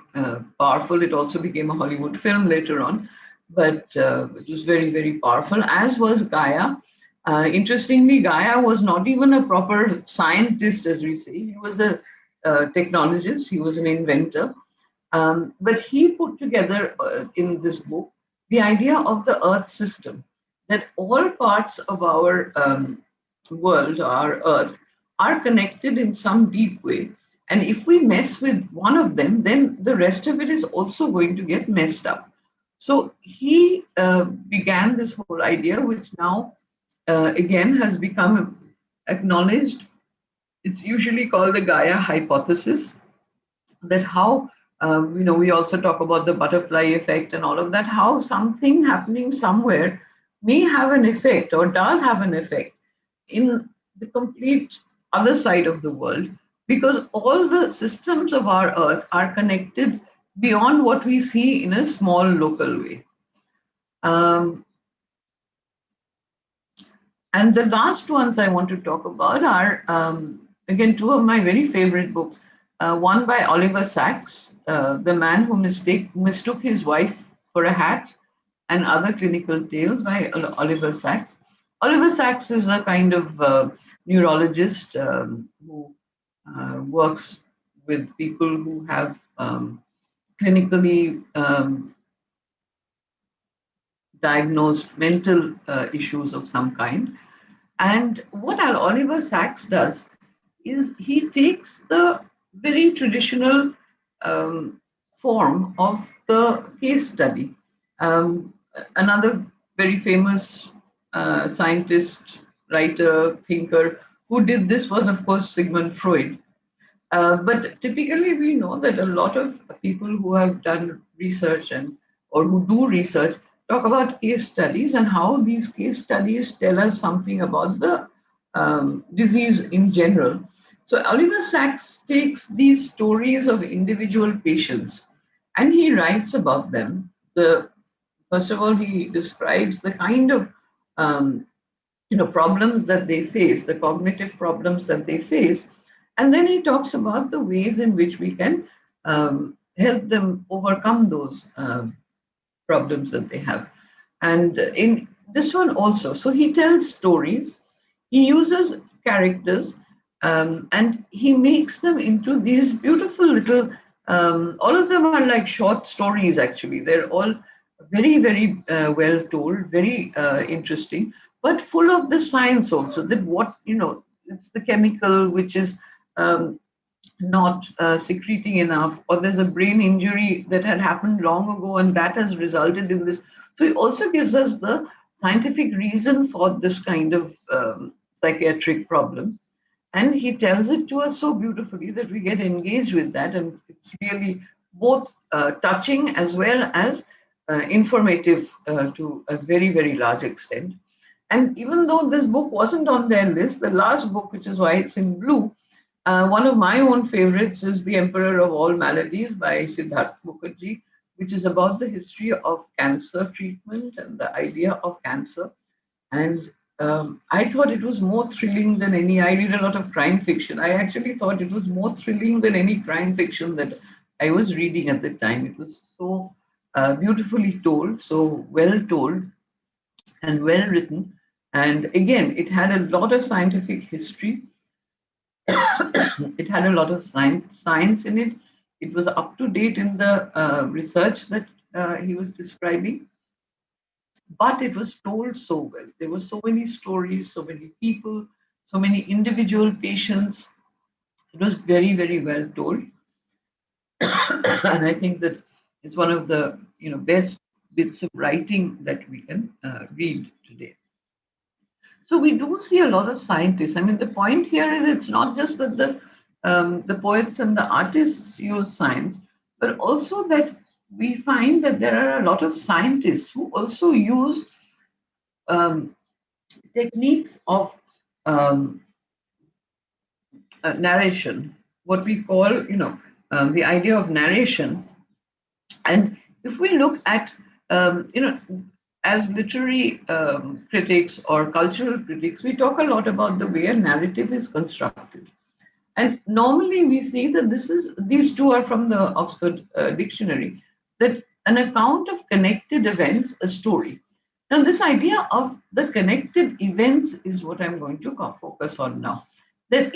powerful. It also became a Hollywood film later on, but it was very, very powerful, as was Gaia. Interestingly, Gaia was not even a proper scientist, as we say. He was a technologist, he was an inventor. But he put together in this book the idea of the Earth system, that all parts of our world, our Earth, are connected in some deep way. And if we mess with one of them, then the rest of it is also going to get messed up. So he began this whole idea, which now again has become acknowledged. It's usually called the Gaia hypothesis, that how we also talk about the butterfly effect and all of that, how something happening somewhere may have an effect or does have an effect in the complete other side of the world, because all the systems of our Earth are connected beyond what we see in a small local way. And the last ones I want to talk about are, again, two of my very favorite books. One by Oliver Sacks, The Man Who Mistook His Wife for a Hat, and Other Clinical Tales by Oliver Sacks. Oliver Sacks is a kind of neurologist who works with people who have clinically diagnosed mental issues of some kind. And what Oliver Sacks does is he takes the very traditional form of the case study. Another very famous scientist, writer, thinker who did this was, of course, Sigmund Freud. But typically we know that a lot of people who have done research or who do research talk about case studies and how these case studies tell us something about the disease in general. So Oliver Sacks takes these stories of individual patients and he writes about them. First of all, he describes the kind of problems that they face, the cognitive problems that they face, and then he talks about the ways in which we can help them overcome those problems that they have. And in this one also, so he tells stories, he uses characters, and he makes them into these beautiful little, all of them are like short stories actually. They're all very, very well told, very interesting, but full of the science also, that it's the chemical which is not secreting enough, or there's a brain injury that had happened long ago and that has resulted in this. So he also gives us the scientific reason for this kind of psychiatric problem. And he tells it to us so beautifully that we get engaged with that. And it's really both touching as well as informative to a very, very large extent. And even though this book wasn't on their list, the last book, which is why it's in blue, one of my own favorites is The Emperor of All Maladies by Siddharth Mukherjee, which is about the history of cancer treatment and the idea of cancer. And I thought it was more thrilling than any. I read a lot of crime fiction. I actually thought it was more thrilling than any crime fiction that I was reading at the time. It was so beautifully told, so well told, and well written. And again, it had a lot of scientific history. It had a lot of science in it. It was up to date in the research that he was describing. But it was told so well. There were so many stories, so many people, so many individual patients. It was very, very well told. And I think that it's one of the best bits of writing that we can read today. So we do see a lot of scientists. I mean, the point here is it's not just that the poets and the artists use science, but also that we find that there are a lot of scientists who also use techniques of narration, what we call, the idea of narration. And if we look at, as literary critics or cultural critics, we talk a lot about the way a narrative is constructed. And normally we see that these two are from the Oxford Dictionary, that an account of connected events, a story. Now, this idea of the connected events is what I'm going to focus on now. That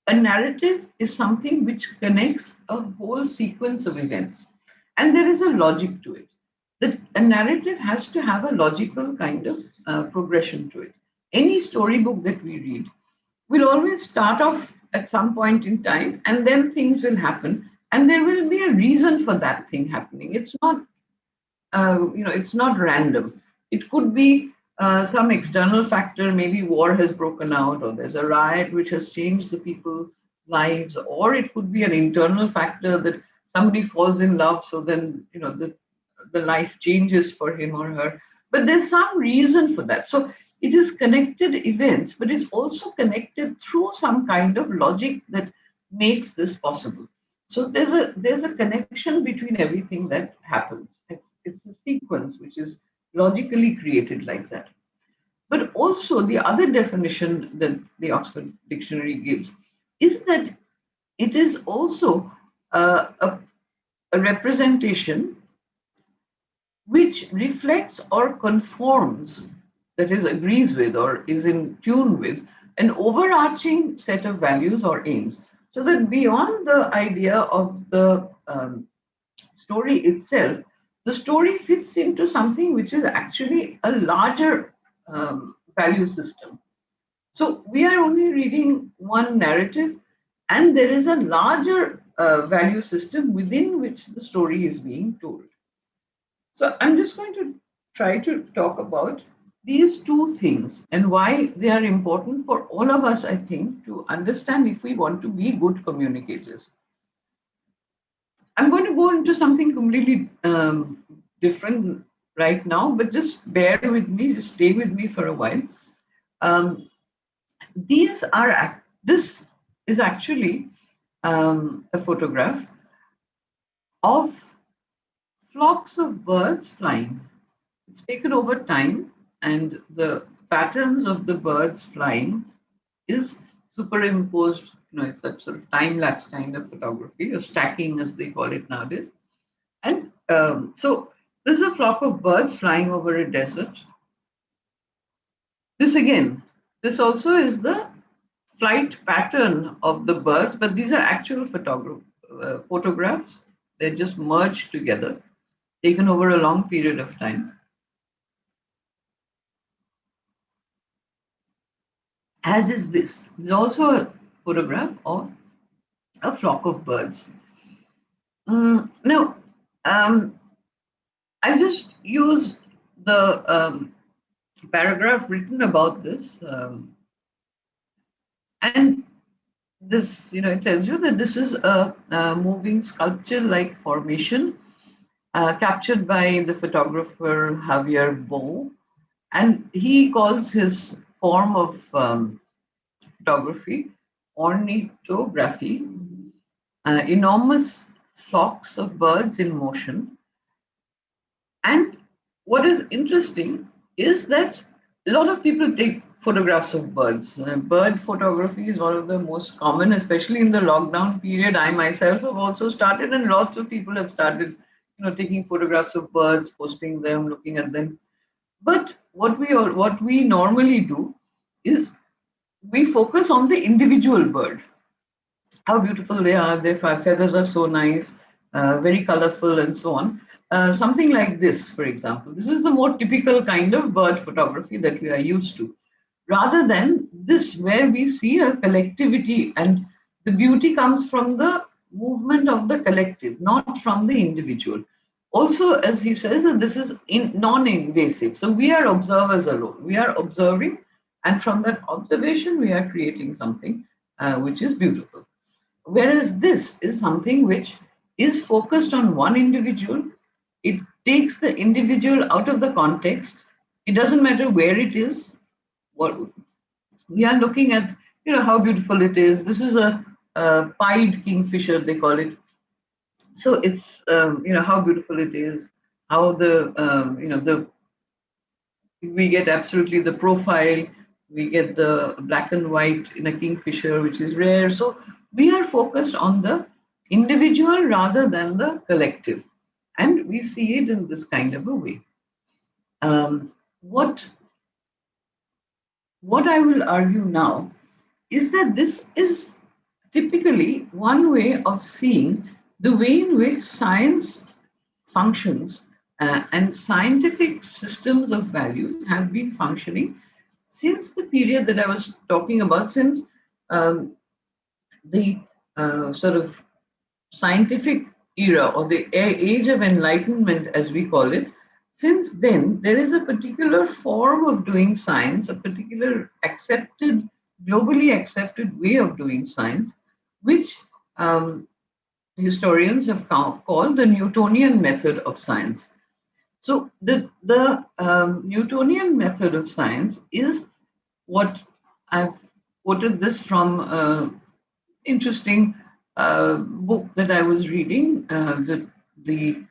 a narrative is something which connects a whole sequence of events. And there is a logic to it. That a narrative has to have a logical kind of progression to it. Any storybook that we read will always start off at some point in time, and then things will happen, and there will be a reason for that thing happening. It's not, it's not random. It could be some external factor, maybe war has broken out, or there's a riot which has changed the people's lives, or it could be an internal factor that somebody falls in love, so then the life changes for him or her. But there's some reason for that. So it is connected events, but it's also connected through some kind of logic that makes this possible. So there's a connection between everything that happens. It's a sequence which is logically created like that. But also the other definition that the Oxford Dictionary gives is that it is also a representation which reflects or conforms, that is, agrees with or is in tune with an overarching set of values or aims. So that beyond the idea of the story itself, the story fits into something which is actually a larger value system. So we are only reading one narrative, and there is a larger value system within which the story is being told. So I'm just going to try to talk about these two things and why they are important for all of us, I think, to understand if we want to be good communicators. I'm going to go into something completely different right now, but just bear with me, just stay with me for a while. These This is actually a photograph of flocks of birds flying. It's taken over time, and the patterns of the birds flying is superimposed. It's that sort of time-lapse kind of photography, or stacking as they call it nowadays. And so this is a flock of birds flying over a desert. This also is the flight pattern of the birds, but these are actual photographs. They're just merged together, taken over a long period of time. As is this. There's also a photograph of a flock of birds. Now, I just use the paragraph written about this, and this, it tells you that this is a moving sculpture-like formation captured by the photographer Javier Bo, and he calls his form of photography ornithography. Enormous flocks of birds in motion. And what is interesting is that a lot of people take photographs of birds. Bird photography is one of the most common, especially in the lockdown period. I myself have also started, and lots of people have started, taking photographs of birds, posting them, looking at them. But what we normally do is we focus on the individual bird. How beautiful they are, their feathers are so nice, very colorful, and so on. Something like this, for example. This is the more typical kind of bird photography that we are used to. Rather than this, where we see a collectivity, and the beauty comes from the movement of the collective, not from the individual. Also, as he says, that this is non-invasive. So we are observers alone. We are observing, and from that observation, we are creating something which is beautiful. Whereas this is something which is focused on one individual. It takes the individual out of the context. It doesn't matter where it is. What we are looking at, how beautiful it is. This is a pied kingfisher, they call it. So it's, how beautiful it is. How we get absolutely the profile. We get the black and white in a kingfisher, which is rare. So we are focused on the individual rather than the collective. And we see it in this kind of a way. What I will argue now is that this is typically one way of seeing the way in which science functions and scientific systems of values have been functioning since the period that I was talking about, since the sort of scientific era, or the age of enlightenment, as we call it. Since then, there is a particular form of doing science, a particular globally accepted way of doing science, which historians have called the Newtonian method of science. So the Newtonian method of science is what I've quoted this from interesting book that I was reading. The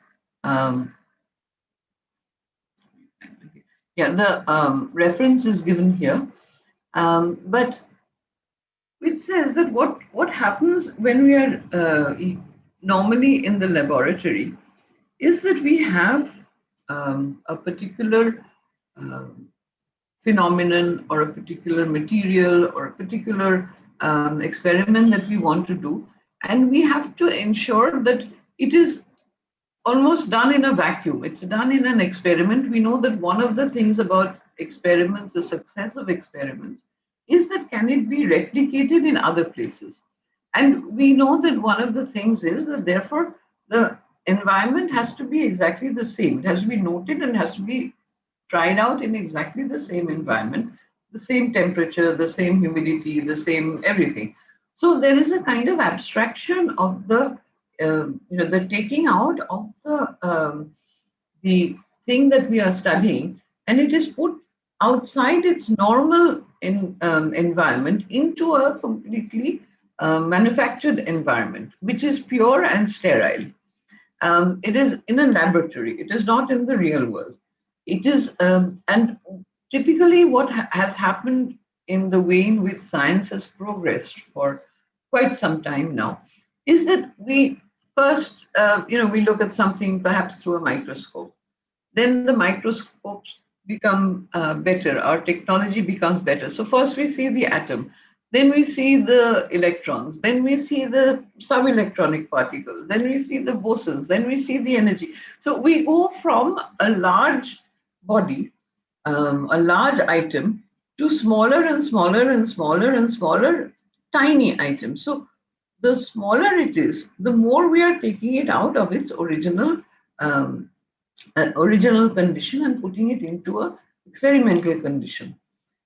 reference is given here, but it says that what happens when we are normally in the laboratory is that we have a particular phenomenon, or a particular material, or a particular experiment that we want to do, and we have to ensure that it is almost done in a vacuum. It's done in an experiment. We know that one of the things about experiments, the success of experiments, is that can it be replicated in other places? And we know that one of the things is that therefore the environment has to be exactly the same. It has to be noted and has to be tried out in exactly the same environment, the same temperature, the same humidity, the same everything. So there is a kind of abstraction of the the taking out of the thing that we are studying, and it is put outside its normal environment into a completely manufactured environment, which is pure and sterile. It is in a laboratory. It is not in the real world. It is, and typically what has happened in the way in which science has progressed for quite some time now is that we first, we look at something perhaps through a microscope. Then the microscopes become better. Our technology becomes better. So first we see the atom, then we see the electrons, then we see the subelectronic particles, then we see the bosons, then we see the energy. So we go from a large body, a large item, to smaller and smaller and smaller and smaller tiny items. So the smaller it is, the more we are taking it out of its um, original condition and putting it into a experimental condition.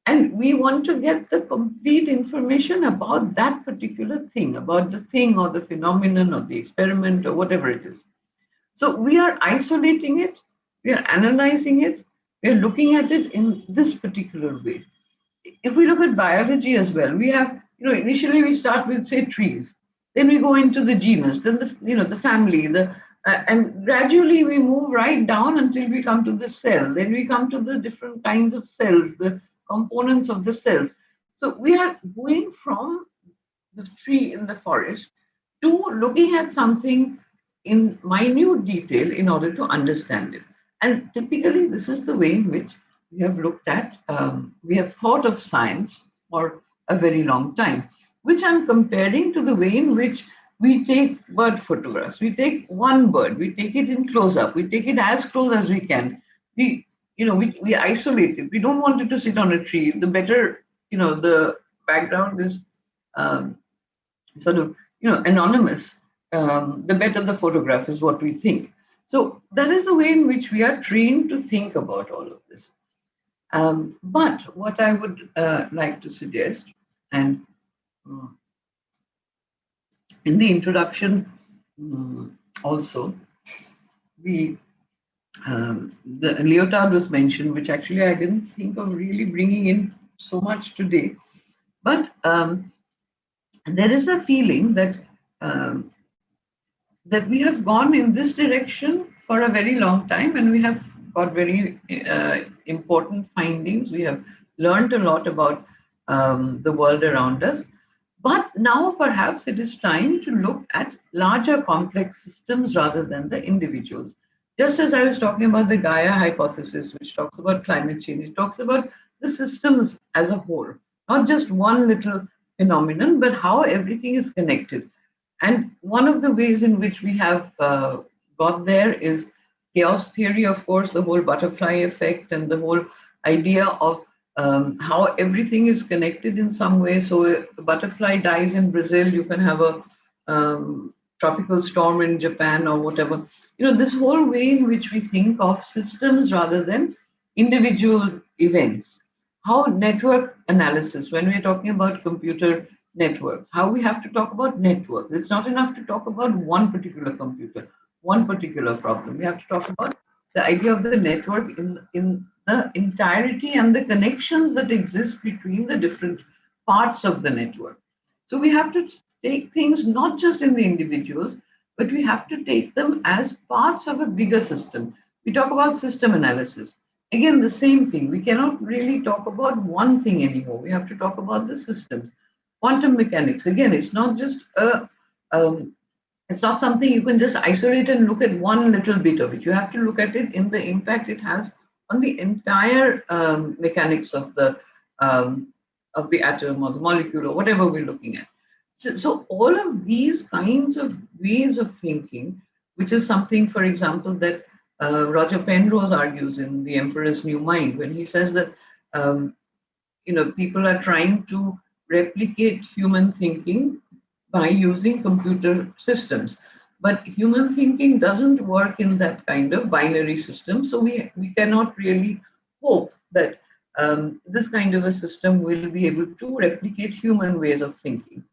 And we want to get the complete information about that particular thing, about the thing or the phenomenon or the experiment or whatever it is. So we are isolating it, we are analyzing it, we are looking at it in this particular way. If we look at biology as well, we have, initially we start with, say, trees, then we go into the genus, then the family, and gradually we move right down until we come to the cell. Then we come to the different kinds of cells, the components of the cells. So we are going from the tree in the forest to looking at something in minute detail in order to understand it. And typically, this is the way in which we have looked at, we have thought of science for a very long time, which I'm comparing to the way in which we take bird photographs. We take one bird, we take it in close up, we take it as close as we can. We isolate it. We don't want it to sit on a tree. The better, the background is sort of, anonymous, the better the photograph is what we think. So that is the way in which we are trained to think about all of this. But what I would like to suggest, and in the introduction also, the Leotard was mentioned, which actually I didn't think of really bringing in so much today. But there is a feeling that that we have gone in this direction for a very long time, and we have got very important findings. We have learned a lot about the world around us. But now perhaps it is time to look at larger complex systems rather than the individuals. Just as I was talking about the Gaia hypothesis, which talks about climate change, it talks about the systems as a whole, not just one little phenomenon, but how everything is connected. And one of the ways in which we have got there is chaos theory, of course, the whole butterfly effect and the whole idea of how everything is connected in some way. So if a butterfly dies in Brazil, you can have a tropical storm in Japan or whatever. This whole way in which we think of systems rather than individual events. How network analysis, when we're talking about computer networks, how we have to talk about networks. It's not enough to talk about one particular computer, one particular problem. We have to talk about the idea of the network in the entirety and the connections that exist between the different parts of the network. So we have to take things not just in the individuals, but we have to take them as parts of a bigger system. We talk about system analysis. Again, the same thing. We cannot really talk about one thing anymore. We have to talk about the systems. Quantum mechanics, again, it's not just it's not something you can just isolate and look at one little bit of it. You have to look at it in the impact it has on the entire mechanics of the atom or the molecule or whatever we're looking at. So all of these kinds of ways of thinking, which is something, for example, that Roger Penrose argues in The Emperor's New Mind, when he says that people are trying to replicate human thinking by using computer systems. But human thinking doesn't work in that kind of binary system. So we cannot really hope that this kind of a system will be able to replicate human ways of thinking.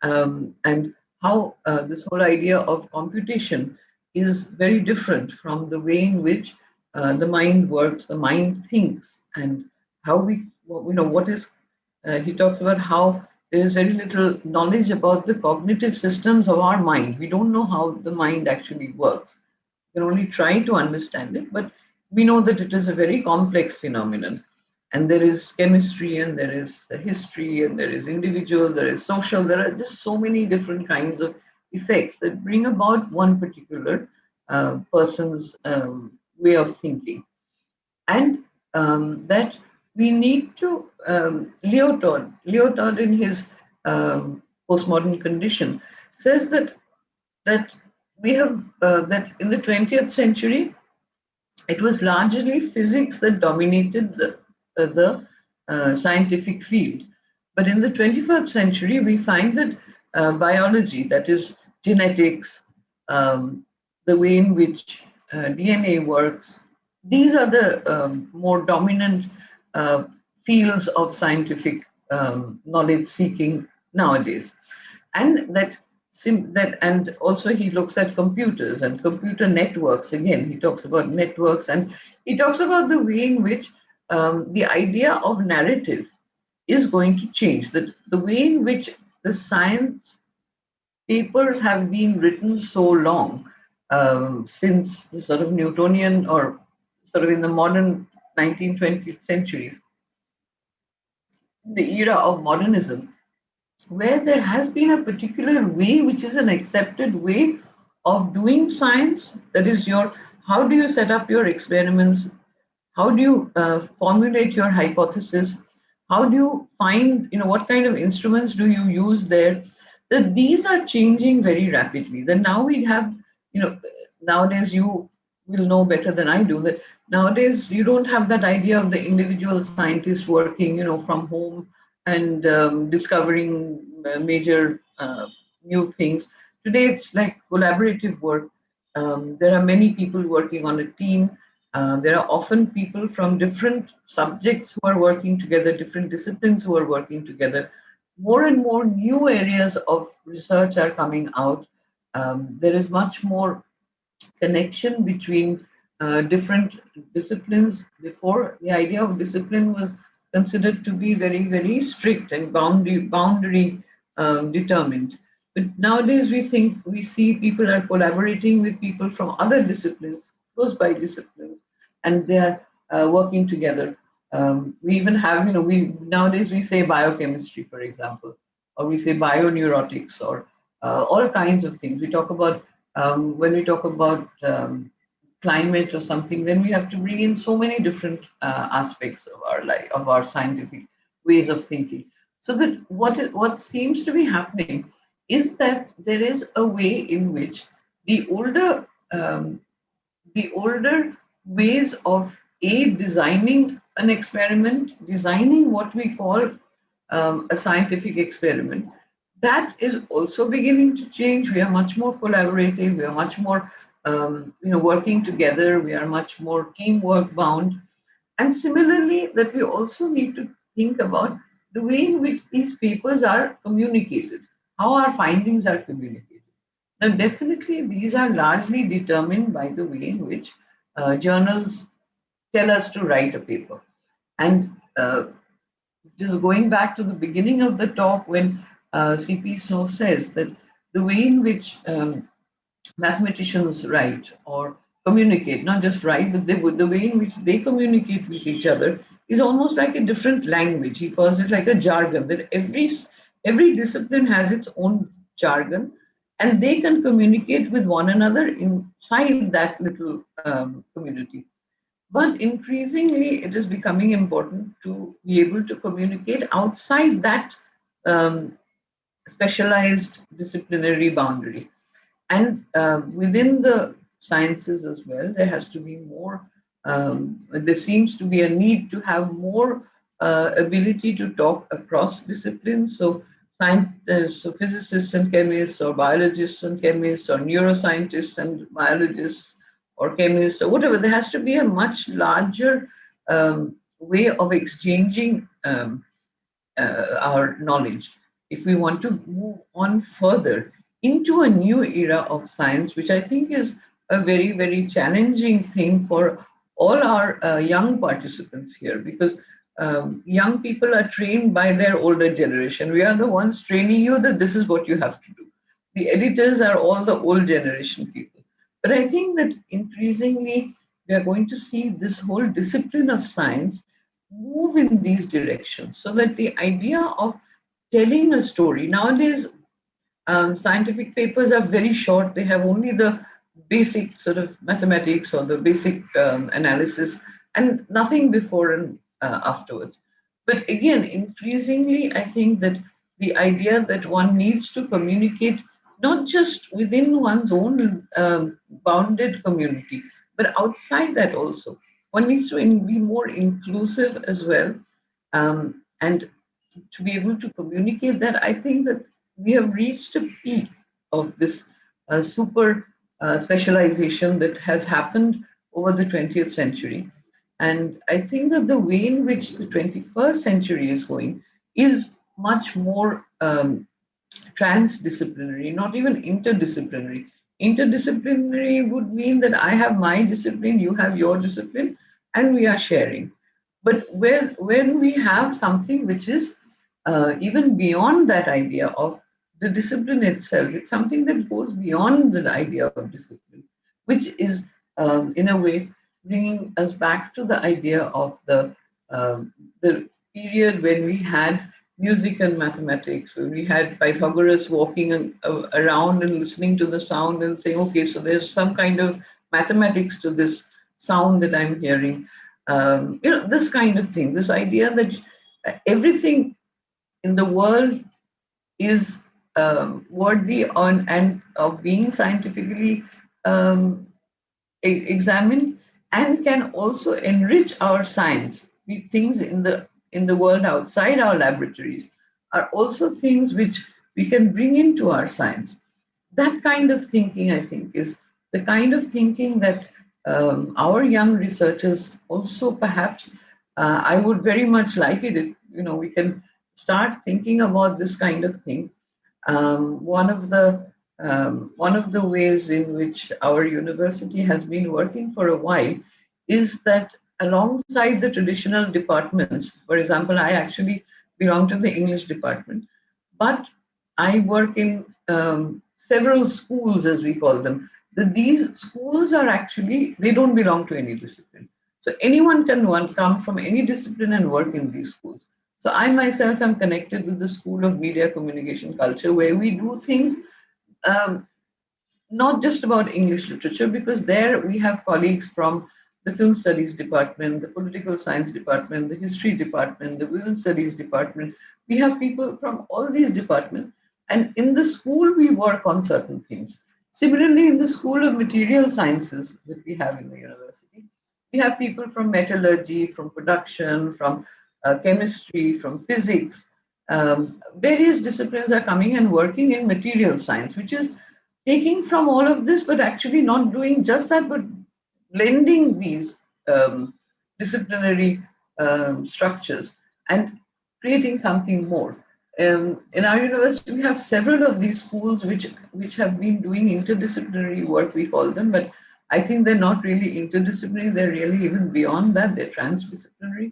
And how this whole idea of computation is very different from the way in which the mind works, the mind thinks, and how we, what is, he talks about how there is very little knowledge about the cognitive systems of our mind. We don't know how the mind actually works. We can only try to understand it, but we know that it is a very complex phenomenon. And there is chemistry, and there is history, and there is individual, there is social. There are just so many different kinds of effects that bring about one particular person's way of thinking. And that we need to, Lyotard in his postmodern condition says that we have that in the 20th century it was largely physics that dominated the scientific field. But in the 21st century, we find that biology, that is genetics, the way in which DNA works, these are the more dominant fields of scientific knowledge seeking nowadays. And and also he looks at computers and computer networks. Again, he talks about networks, and he talks about the way in which the idea of narrative is going to change. The way in which the science papers have been written so long, since the sort of Newtonian, or sort of in the modern 19th, 20th centuries, the era of modernism, where there has been a particular way which is an accepted way of doing science. That is, how do you set up your experiments, how do you formulate your hypothesis, how do you find, what kind of instruments do you use there, that these are changing very rapidly. That now we have, nowadays, you will know better than I do, that nowadays you don't have that idea of the individual scientist working, from home and discovering major new things. Today it's like collaborative work. There are many people working on a team. There are often people from different subjects who are working together, different disciplines who are working together. More and more new areas of research are coming out. There is much more connection between different disciplines. Before, the idea of discipline was considered to be very, very strict and boundary determined. But nowadays, we see people are collaborating with people from other disciplines, close by disciplines, and they are working together. We even have, we nowadays we say biochemistry, for example, or we say bioneurotics, or all kinds of things. We talk about when we talk about climate or something, then we have to bring in so many different aspects of our life, of our scientific ways of thinking. So that what seems to be happening is that there is a way in which the older ways of designing an experiment, designing what we call a scientific experiment, that is also beginning to change. We are much more collaborative. We are much more, working together. We are much more teamwork bound. And similarly, that we also need to think about the way in which these papers are communicated, how our findings are communicated. Now, definitely, these are largely determined by the way in which journals tell us to write a paper. And just going back to the beginning of the talk, when C.P. Snow says that the way in which mathematicians write or communicate, not just write, but the way in which they communicate with each other is almost like a different language. He calls it like a jargon, that every discipline has its own jargon, and they can communicate with one another inside that little community. But increasingly, it is becoming important to be able to communicate outside that specialized disciplinary boundary. And within the sciences as well, there has to be more, there seems to be a need to have more ability to talk across disciplines. So scientists, so physicists and chemists, or biologists and chemists, or neuroscientists and biologists, or chemists, or whatever, there has to be a much larger way of exchanging our knowledge if we want to move on further into a new era of science, which I think is a very, very challenging thing for all our young participants here, because young people are trained by their older generation. We are the ones training you that this is what you have to do. The editors are all the old generation people. But I think that increasingly we are going to see this whole discipline of science move in these directions, so that the idea of telling a story nowadays, scientific papers are very short. They have only the basic sort of mathematics or the basic analysis and nothing before and afterwards. But again, increasingly, I think that the idea that one needs to communicate not just within one's own bounded community, but outside that also. One needs to be more inclusive as well. And to be able to communicate that, I think that we have reached a peak of this super specialization that has happened over the 20th century. And I think that the way in which the 21st century is going is much more transdisciplinary, not even interdisciplinary. Interdisciplinary would mean that I have my discipline, you have your discipline, and we are sharing. But when we have something which is even beyond that idea of the discipline itself, it's something that goes beyond the idea of discipline, which is in a way bringing us back to the idea of the period when we had music and mathematics, when we had Pythagoras walking around and listening to the sound and saying, okay, so there's some kind of mathematics to this sound that I'm hearing. This kind of thing, this idea that everything in the world is worthy on and of being scientifically examined, and can also enrich our science. Things in the world outside our laboratories are also things which we can bring into our science. That kind of thinking, I think, is the kind of thinking that our young researchers also perhaps, I would very much like it if we can start thinking about this kind of thing. One of the ways in which our university has been working for a while is that alongside the traditional departments, for example, I actually belong to the English department, but I work in several schools, as we call them. These schools are actually, they don't belong to any discipline. So anyone can come from any discipline and work in these schools. So I myself am connected with the School of Media Communication Culture, where we do things not just about English literature, because there we have colleagues from the Film Studies Department, the Political Science Department, the History Department, the Women's Studies Department. We have people from all these departments. And in the school, we work on certain things. Similarly, in the School of Material Sciences that we have in the university, we have people from metallurgy, from production, from chemistry, from physics. Various disciplines are coming and working in material science, which is taking from all of this, but actually not doing just that, but blending these disciplinary structures and creating something more. In our university, we have several of these schools which have been doing interdisciplinary work, we call them, but I think they're not really interdisciplinary. They're really even beyond that. They're transdisciplinary,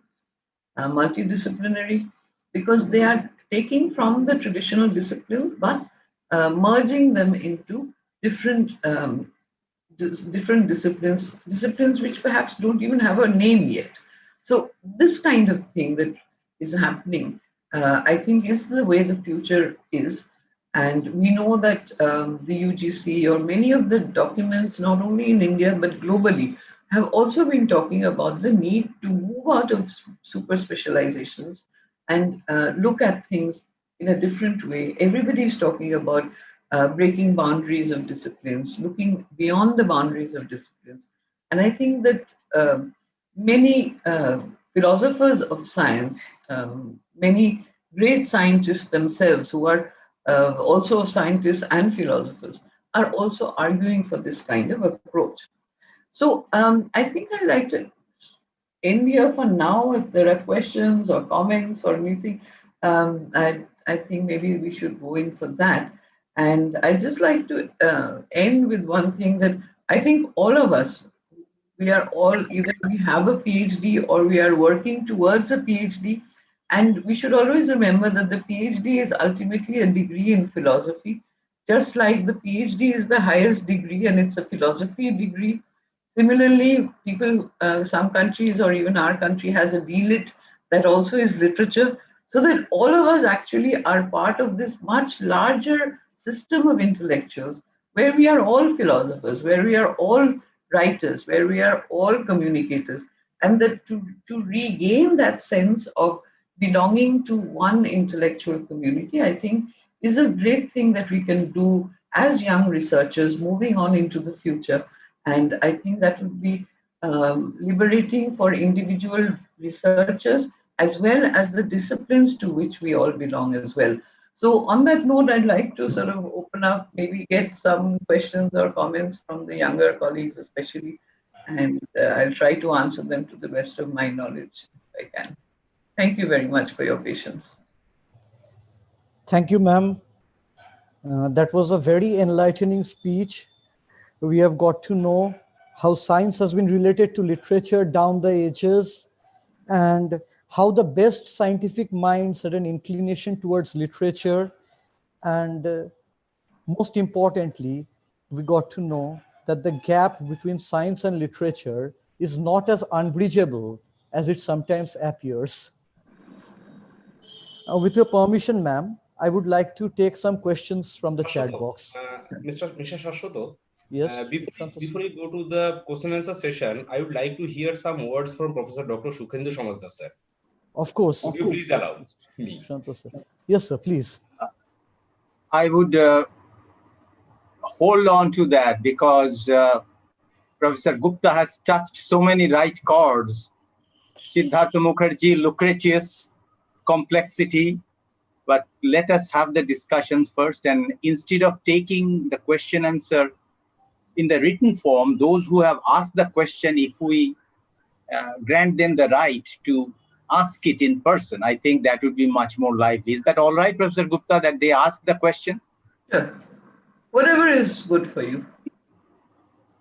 multidisciplinary, because they are taking from the traditional disciplines, but merging them into different disciplines which perhaps don't even have a name yet. So this kind of thing that is happening, I think, is the way the future is. And we know that the UGC or many of the documents, not only in India but globally, have also been talking about the need to move out of super specializations and look at things in a different way. Everybody is talking about breaking boundaries of disciplines, looking beyond the boundaries of disciplines. And I think that many philosophers of science, many great scientists themselves who are also scientists and philosophers, are also arguing for this kind of approach. So I think I'd like to end here for now. If there are questions or comments or anything, I think maybe we should go in for that. And I'd just like to end with one thing that I think all of us, We are all either we have a PhD or we are working towards a PhD. And we should always remember that the PhD is ultimately a degree in philosophy, just like the PhD is the highest degree and it's a philosophy degree. Similarly, some countries or even our country has a DLit that also is literature, so that all of us actually are part of this much larger system of intellectuals where we are all philosophers, where we are all writers, where we are all communicators. And that to regain that sense of belonging to one intellectual community, I think is a great thing that we can do as young researchers moving on into the future. And I think that would be liberating for individual researchers as well as the disciplines to which we all belong as well. So on that note, I'd like to sort of open up, maybe get some questions or comments from the younger colleagues especially, and I'll try to answer them to the best of my knowledge if I can. Thank you very much for your patience. Thank you, ma'am. That was a very enlightening speech. We have got to know how science has been related to literature down the ages, and how the best scientific minds had an inclination towards literature. And most importantly, we got to know that the gap between science and literature is not as unbridgeable as it sometimes appears. With your permission, ma'am, I would like to take some questions from the chat box. Mr. Shashwat, yes. Before you go to the question answer session, I would like to hear some words from Professor Dr. Shukhendra Samadkar, sir. Of course. Would you please allow me? Yes, sir, please. I would hold on to that because Professor Gupta has touched so many right chords. Siddhartha Mukherjee, Lucretius, complexity. But let us have the discussions first. And instead of taking the question answer in the written form, those who have asked the question, if we grant them the right to ask it in person, I think that would be much more lively. Is that all right, Professor Gupta, that they ask the question? Sure. Whatever is good for you.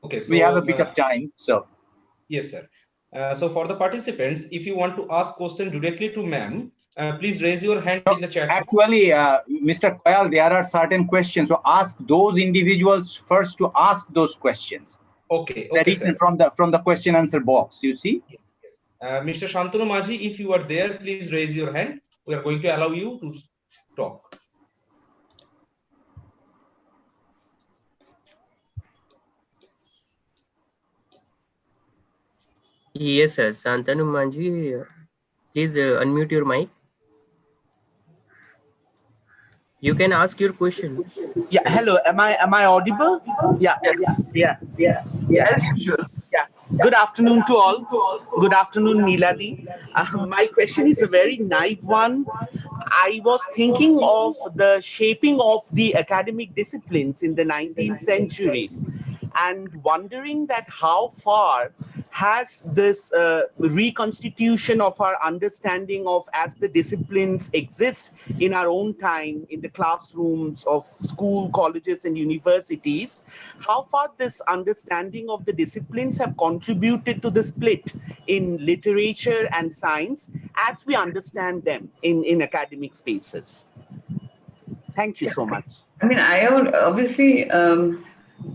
Okay, so we have a bit of time. So yes, sir. So for the participants, if you want to ask question directly to ma'am, please raise your hand in the chat. Actually, Mr. Koyal, there are certain questions. So ask those individuals first to ask those questions. Okay, okay, sir. From the question answer box, you see? Yes, yes. Mr. Shantanu Maji, if you are there, please raise your hand. We are going to allow you to talk. Yes, sir. Shantanu Manji, please unmute your mic. You can ask your question. Yeah. Hello. Am I audible? Yeah. Yeah. As usual. Yeah. Good afternoon to all. Good afternoon, Miladi. My question is a very naive one. I was thinking of the shaping of the academic disciplines in the 19th century and wondering that how far has this reconstitution of our understanding of as the disciplines exist in our own time in the classrooms of school, colleges and universities, how far this understanding of the disciplines have contributed to the split in literature and science as we understand them in academic spaces. Thank you so much. I mean, I obviously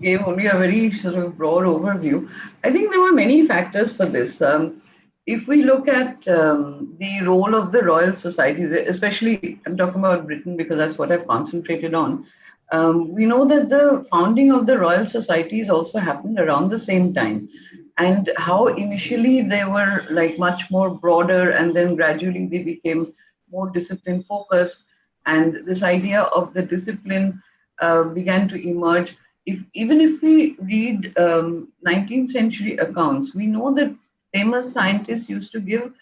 gave only a very sort of broad overview. I think there were many factors for this. If we look at the role of the Royal Societies, especially I'm talking about Britain because that's what I've concentrated on, we know that the founding of the Royal Societies also happened around the same time. And how initially they were like much more broader and then gradually they became more discipline focused. And this idea of the discipline began to emerge. Even if we read 19th century accounts, we know that famous scientists used to give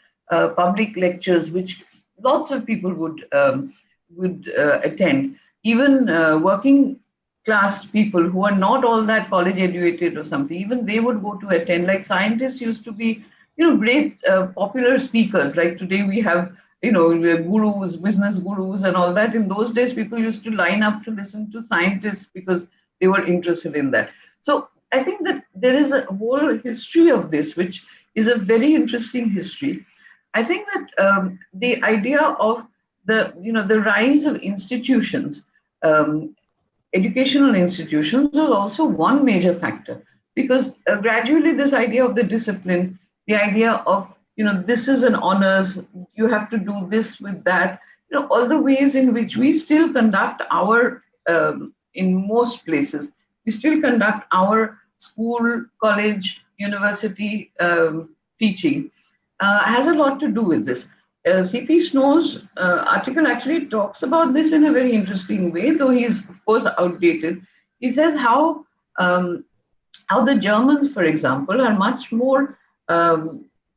public lectures, which lots of people would attend. Even working class people who are not all that college educated or something, even they would go to attend. Like scientists used to be, great popular speakers. Like today we have, gurus, business gurus and all that. In those days, people used to line up to listen to scientists because they were interested in that. So I think that there is a whole history of this, which is a very interesting history. I think that the idea of the rise of institutions, um, educational institutions, was also one major factor, because gradually this idea of the discipline, the idea of this is an honors, you have to do this with that, all the ways in which we still conduct our in most places we still conduct our school, college, university teaching has a lot to do with this. C.P. Snow's article actually talks about this in a very interesting way, though he's of course outdated. He says how the Germans, for example, are much more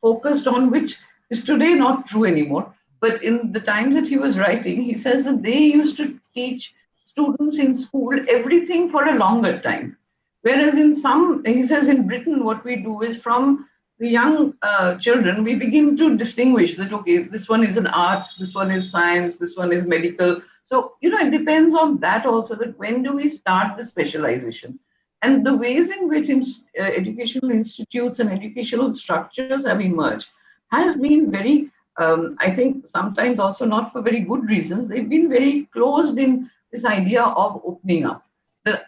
focused on, which is today not true anymore. But in the times that he was writing, he says that they used to teach students in school everything for a longer time. Whereas he says in Britain, what we do is from the young children, we begin to distinguish that, okay, this one is an arts, this one is science, this one is medical. So, it depends on that also, that when do we start the specialization? And the ways in which educational institutes and educational structures have emerged has been very, I think, sometimes also not for very good reasons. They've been very closed in this idea of opening up. That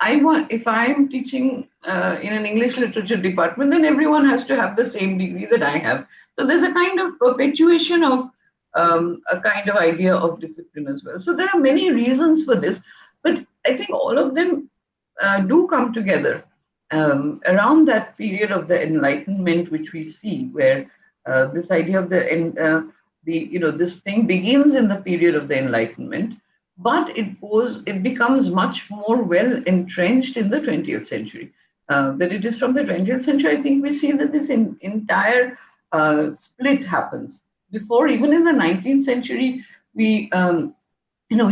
if I'm teaching in an English literature department, then everyone has to have the same degree that I have. So there's a kind of perpetuation of a kind of idea of discipline as well. So there are many reasons for this, but I think all of them do come together around that period of the Enlightenment, which we see, where this idea of this thing begins in the period of the Enlightenment, but it becomes much more well entrenched in the 20th century. That it is from the 20th century, I think we see that this entire split happens. Before, even in the 19th century, we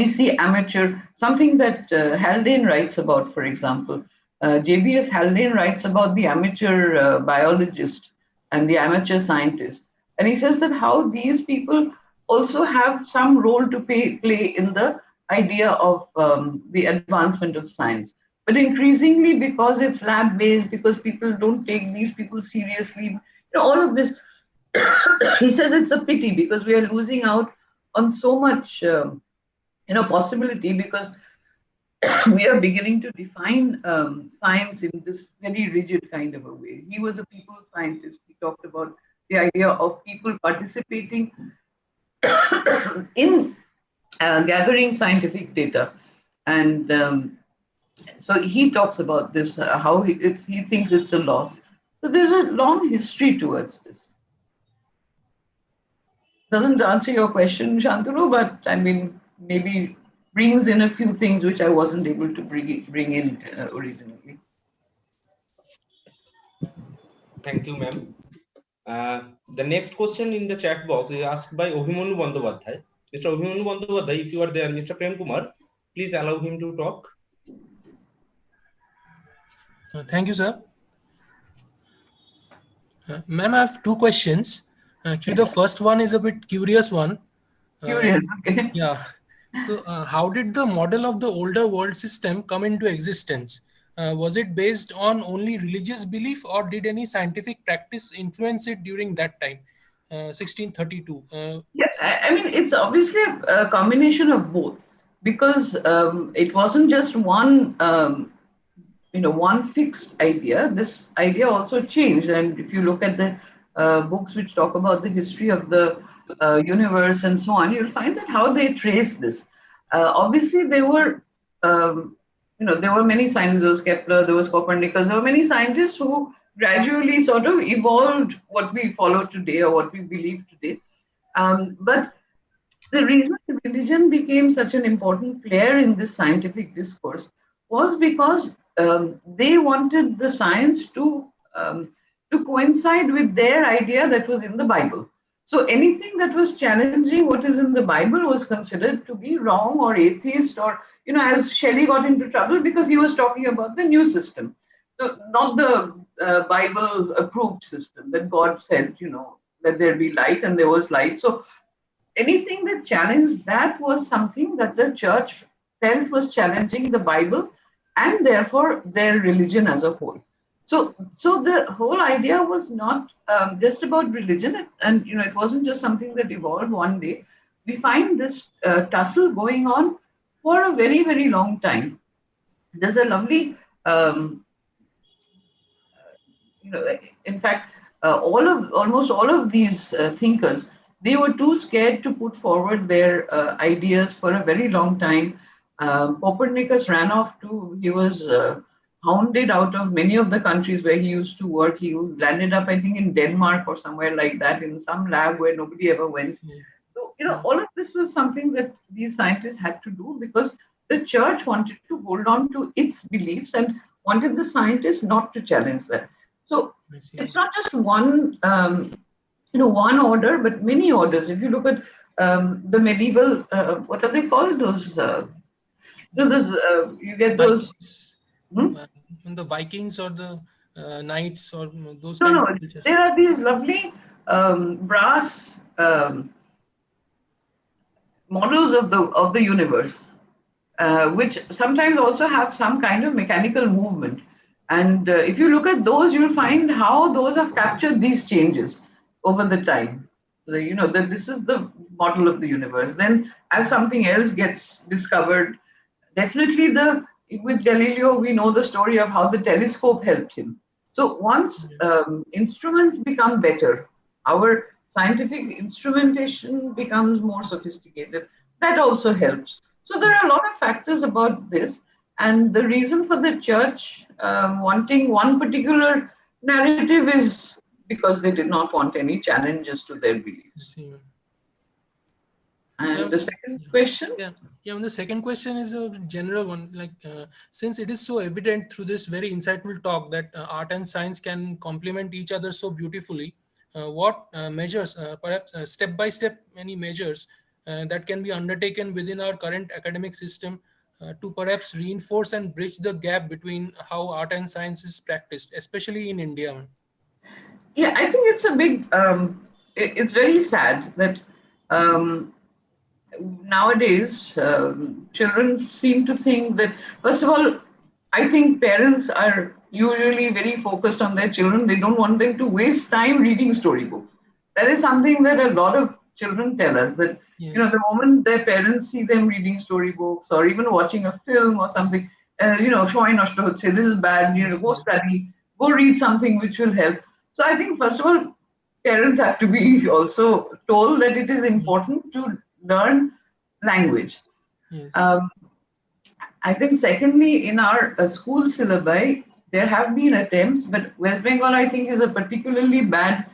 see amateur, something that Haldane writes about, for example. JBS Haldane writes about the amateur biologist and the amateur scientist. And he says that how these people also have some role to play in the idea of the advancement of science. But increasingly, because it's lab-based, because people don't take these people seriously, all of this, he says it's a pity because we are losing out on so much possibility, because we are beginning to define science in this very rigid kind of a way. He was a people scientist. He talked about the idea of people participating in gathering scientific data. And so he talks about this, how he thinks it's a loss. So there's a long history towards this. Doesn't answer your question, Shantanu, but I mean, maybe brings in a few things which I wasn't able to bring in originally. Thank you, ma'am. The next question in the chat box is asked by Obhimanu Bandyopadhyay. Mr. Obhimanu Bandyopadhyay, if you are there, Mr. Prem Kumar, please allow him to talk. Thank you, sir. Ma'am, I have two questions. Actually, the first one is a bit curious one. Curious, okay. Yeah. So, how did the model of the older world system come into existence? Was it based on only religious belief, or did any scientific practice influence it during that time, 1632? Yeah, I mean, it's obviously a combination of both, because it wasn't just one, one fixed idea. This idea also changed, and if you look at the books which talk about the history of the universe and so on, you'll find that how they trace this. Obviously, there were many scientists. There was Kepler, there was Copernicus. There were many scientists who gradually sort of evolved what we follow today or what we believe today. But the reason religion became such an important player in this scientific discourse was because they wanted the science to coincide with their idea that was in the Bible. So anything that was challenging what is in the Bible was considered to be wrong or atheist, or, as Shelley got into trouble because he was talking about the new system. So not the Bible approved system that God said, let there be light, and there was light. So anything that challenged that was something that the church felt was challenging the Bible and therefore their religion as a whole. So the whole idea was not just about religion, and it wasn't just something that evolved one day. We find this tussle going on for a very, very long time. There's a lovely, in fact, almost all of these thinkers, they were too scared to put forward their ideas for a very long time. Copernicus ran off too. He was hounded out of many of the countries where he used to work. He landed up, I think, in Denmark or somewhere like that, in some lab where nobody ever went. So, all of this was something that these scientists had to do because the church wanted to hold on to its beliefs and wanted the scientists not to challenge that. So it's not just one, one order, but many orders. If you look at the medieval, what are they called? Those, you get those. The Vikings or the knights or those No, kind no. of creatures. There are these lovely brass models of the universe, which sometimes also have some kind of mechanical movement. And if you look at those, you'll find how those have captured these changes over the time. That this is the model of the universe. Then, as something else gets discovered, definitely with Galileo, we know the story of how the telescope helped him. So once instruments become better, our scientific instrumentation becomes more sophisticated. That also helps. So there are a lot of factors about this. And the reason for the church wanting one particular narrative is because they did not want any challenges to their beliefs. And the second question? And the second question is a general one. Like, since it is so evident through this very insightful talk that art and science can complement each other so beautifully, what measures, perhaps step by step, any measures that can be undertaken within our current academic system to perhaps reinforce and bridge the gap between how art and science is practiced, especially in India? Yeah, I think it's a big, it's very sad that nowadays children seem to think that, first of all, I think parents are usually very focused on their children. They don't want them to waste time reading storybooks. That is something that a lot of children tell us, that the moment their parents see them reading storybooks or even watching a film or something, shoy noshto hocche, this is bad, go study, go read something which will help. So I think, first of all, parents have to be also told that it is important to learn language. I think secondly, in our school syllabi, there have been attempts, but West Bengal, I think, is a particularly bad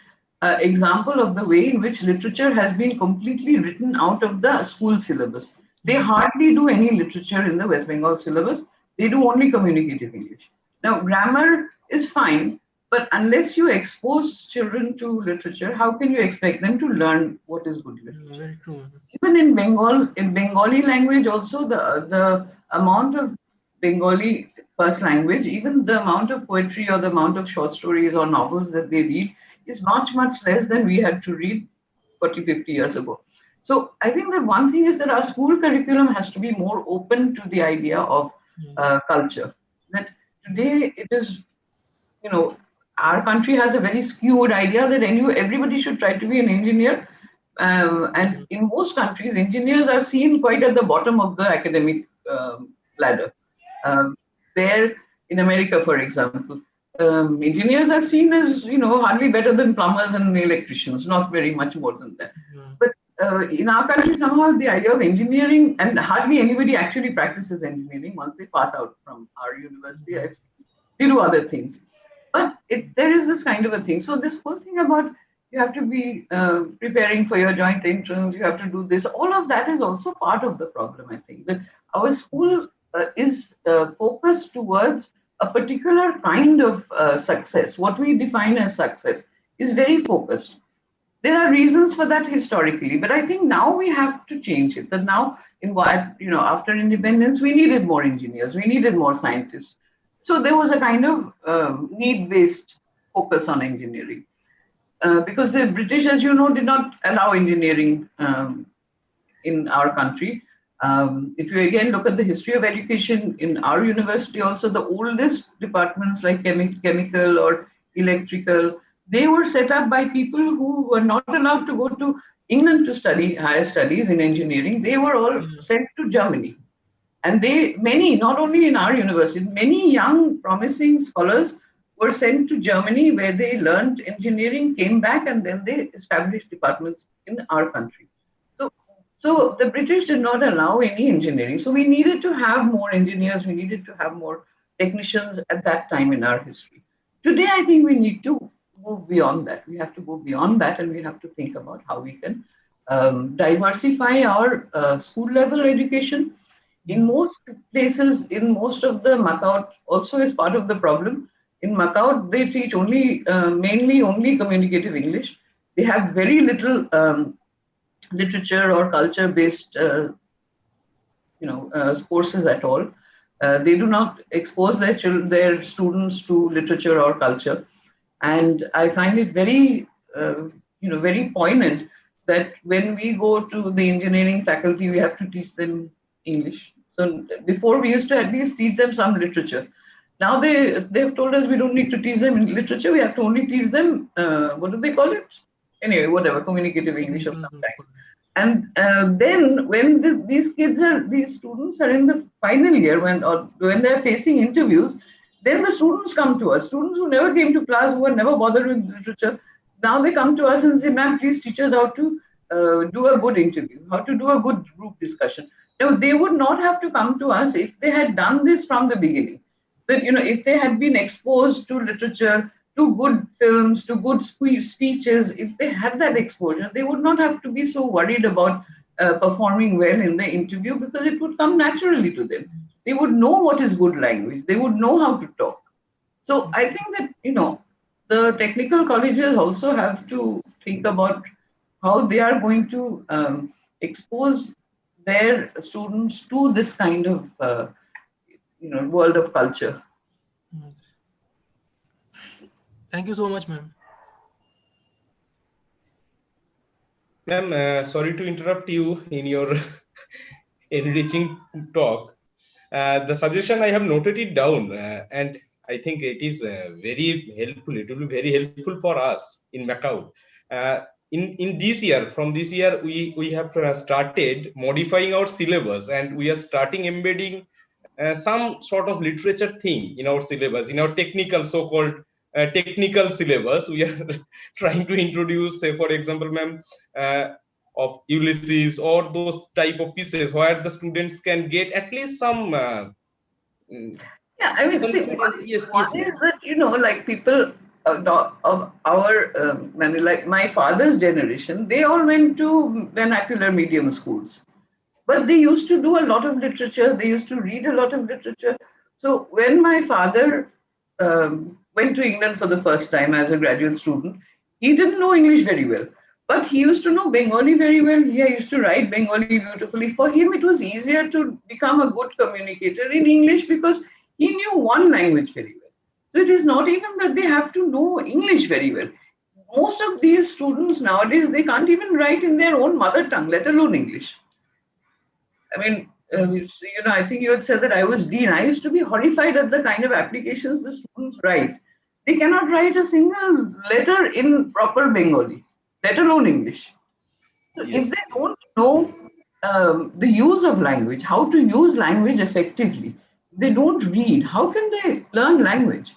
example of the way in which literature has been completely written out of the school syllabus. They hardly do any literature in the West Bengal syllabus. They do only communicative English. Now, grammar is fine, but unless you expose children to literature, how can you expect them to learn what is good literature? Very true. Even in Bengali language also, the amount of Bengali first language, even the amount of poetry or the amount of short stories or novels that they read is much, much less than we had to read 40, 50 years ago. So I think that one thing is that our school curriculum has to be more open to the idea of culture. That today it is, our country has a very skewed idea that everybody should try to be an engineer. And in most countries, engineers are seen quite at the bottom of the academic ladder. There, in America, for example, engineers are seen as, hardly better than plumbers and electricians, not very much more than that. But in our country, somehow the idea of engineering, and hardly anybody actually practices engineering once they pass out from our university. They do other things. But there is this kind of a thing. So this whole thing about you have to be preparing for your joint entrance, you have to do this, all of that is also part of the problem, I think. That our school is focused towards a particular kind of success. What we define as success is very focused. There are reasons for that historically, but I think now we have to change it. That now, after independence, we needed more engineers, we needed more scientists. So there was a kind of need-based focus on engineering. Because the British, as you know, did not allow engineering in our country. If you again look at the history of education in our university, also the oldest departments like chemical or electrical, they were set up by people who were not allowed to go to England to study higher studies in engineering. They were all sent to Germany. And many, not only in our university, many young promising scholars were sent to Germany where they learned engineering, came back, and then they established departments in our country. So the British did not allow any engineering. So we needed to have more engineers, we needed to have more technicians at that time in our history. Today, I think we need to move beyond that. We have to go beyond that, and we have to think about how we can diversify our school level education. In most places, in most of the MAKAUT also is part of the problem. In MAKAUT, they teach mainly only communicative English. They have very little literature or culture-based, courses at all. They do not expose their students to literature or culture, and I find it very, very poignant that when we go to the engineering faculty, we have to teach them English. So before we used to at least teach them some literature. Now they've told us we don't need to teach them in literature. We have to only teach them what do they call it? Anyway, whatever, communicative English of some kind. And then when these students are in the final year, when they're facing interviews, then the students come to us. Students who never came to class, who were never bothered with literature, now they come to us and say, "Ma'am, please teach us how to do a good interview, how to do a good group discussion." Now, they would not have to come to us if they had done this from the beginning. That, if they had been exposed to literature, to good films, to good speeches, if they had that exposure, they would not have to be so worried about performing well in the interview, because it would come naturally to them. They would know what is good language. They would know how to talk. So I think that, the technical colleges also have to think about how they are going to expose their students to this kind of, world of culture. Thank you so much, ma'am. Ma'am, sorry to interrupt you in your enriching talk. The suggestion, I have noted it down, and I think it is very helpful. It will be very helpful for us in MAKAUT. In this year, from this year, we have started modifying our syllabus, and we are starting embedding some sort of literature thing in our syllabus, in our technical, so-called technical syllabus. We are trying to introduce, say, for example, ma'am, of Ulysses or those type of pieces where the students can get at least some. Yeah, I mean, see, one is that, like people of our, like my father's generation, they all went to vernacular medium schools. But they used to do a lot of literature. They used to read a lot of literature. So when my father went to England for the first time as a graduate student, he didn't know English very well. But he used to know Bengali very well. He used to write Bengali beautifully. For him, it was easier to become a good communicator in English because he knew one language very well. So it is not even that they have to know English very well. Most of these students nowadays, they can't even write in their own mother tongue, let alone English. I mean, I think you had said that I was dean. I used to be horrified at the kind of applications the students write. They cannot write a single letter in proper Bengali, let alone English. So if they don't know the use of language, how to use language effectively, they don't read, how can they learn language?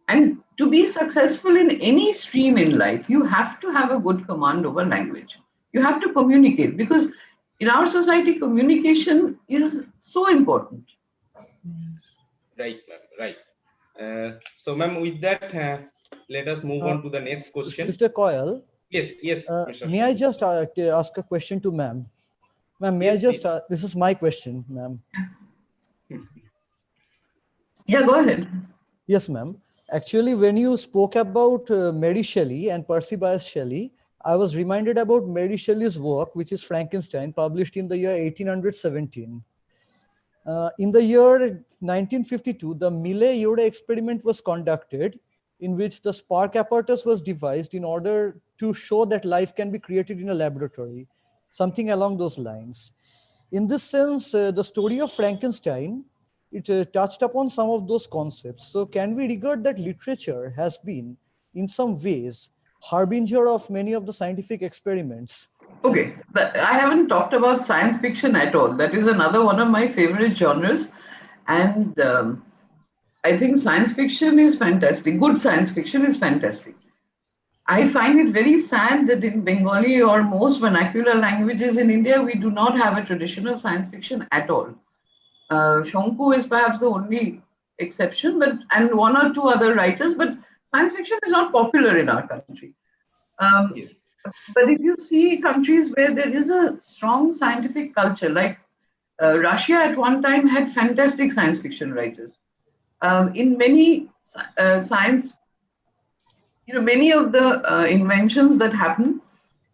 And to be successful in any stream in life, you have to have a good command over language. You have to communicate, because in our society, communication is so important. Right, ma'am, right. So, ma'am, with that, let us move on to the next question. Mr. Coyle. Yes. Mr. May I just ask a question to ma'am? Ma'am, may I just, this is my question, ma'am. Yeah, go ahead. Yes, ma'am. Actually, when you spoke about Mary Shelley and Percy Bysshe Shelley, I was reminded about Mary Shelley's work, which is Frankenstein, published in the year 1817. In the year 1952, the Millet-Urey experiment was conducted, in which the spark apparatus was devised in order to show that life can be created in a laboratory, something along those lines. in this sense, the story of Frankenstein, it touched upon some of those concepts. So can we regard that literature has been, in some ways, harbinger of many of the scientific experiments? Okay, but I haven't talked about science fiction at all. That is another one of my favorite genres. And I think science fiction is fantastic. Good science fiction is fantastic. I find it very sad that in Bengali or most vernacular languages in India, we do not have a tradition of science fiction at all. Shonku is perhaps the only exception, and one or two other writers, but science fiction is not popular in our country. Yes. But if you see countries where there is a strong scientific culture, like Russia at one time had fantastic science fiction writers. In many science, many of the inventions that happen,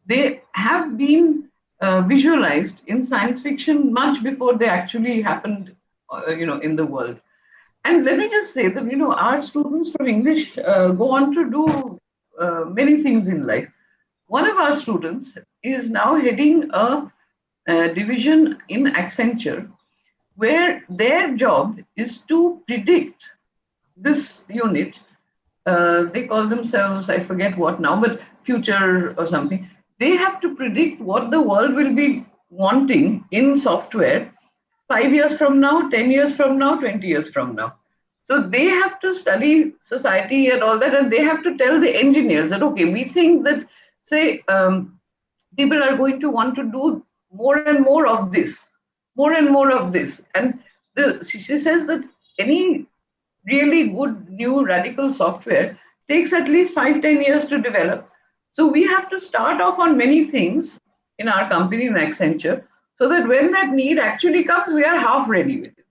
they have been visualized in science fiction much before they actually happened, in the world. And let me just say that, our students from English go on to do many things in life. One of our students is now heading a division in Accenture, where their job is to predict this unit. They call themselves, I forget what now, but future or something. They have to predict what the world will be wanting in software 5 years from now, 10 years from now, 20 years from now. So they have to study society and all that, and they have to tell the engineers that, okay, we think that, say, people are going to want to do more and more of this, more and more of this. And she says that any really good new radical software takes at least 5-10 years to develop. So we have to start off on many things in our company in Accenture, so that when that need actually comes, we are half ready with it.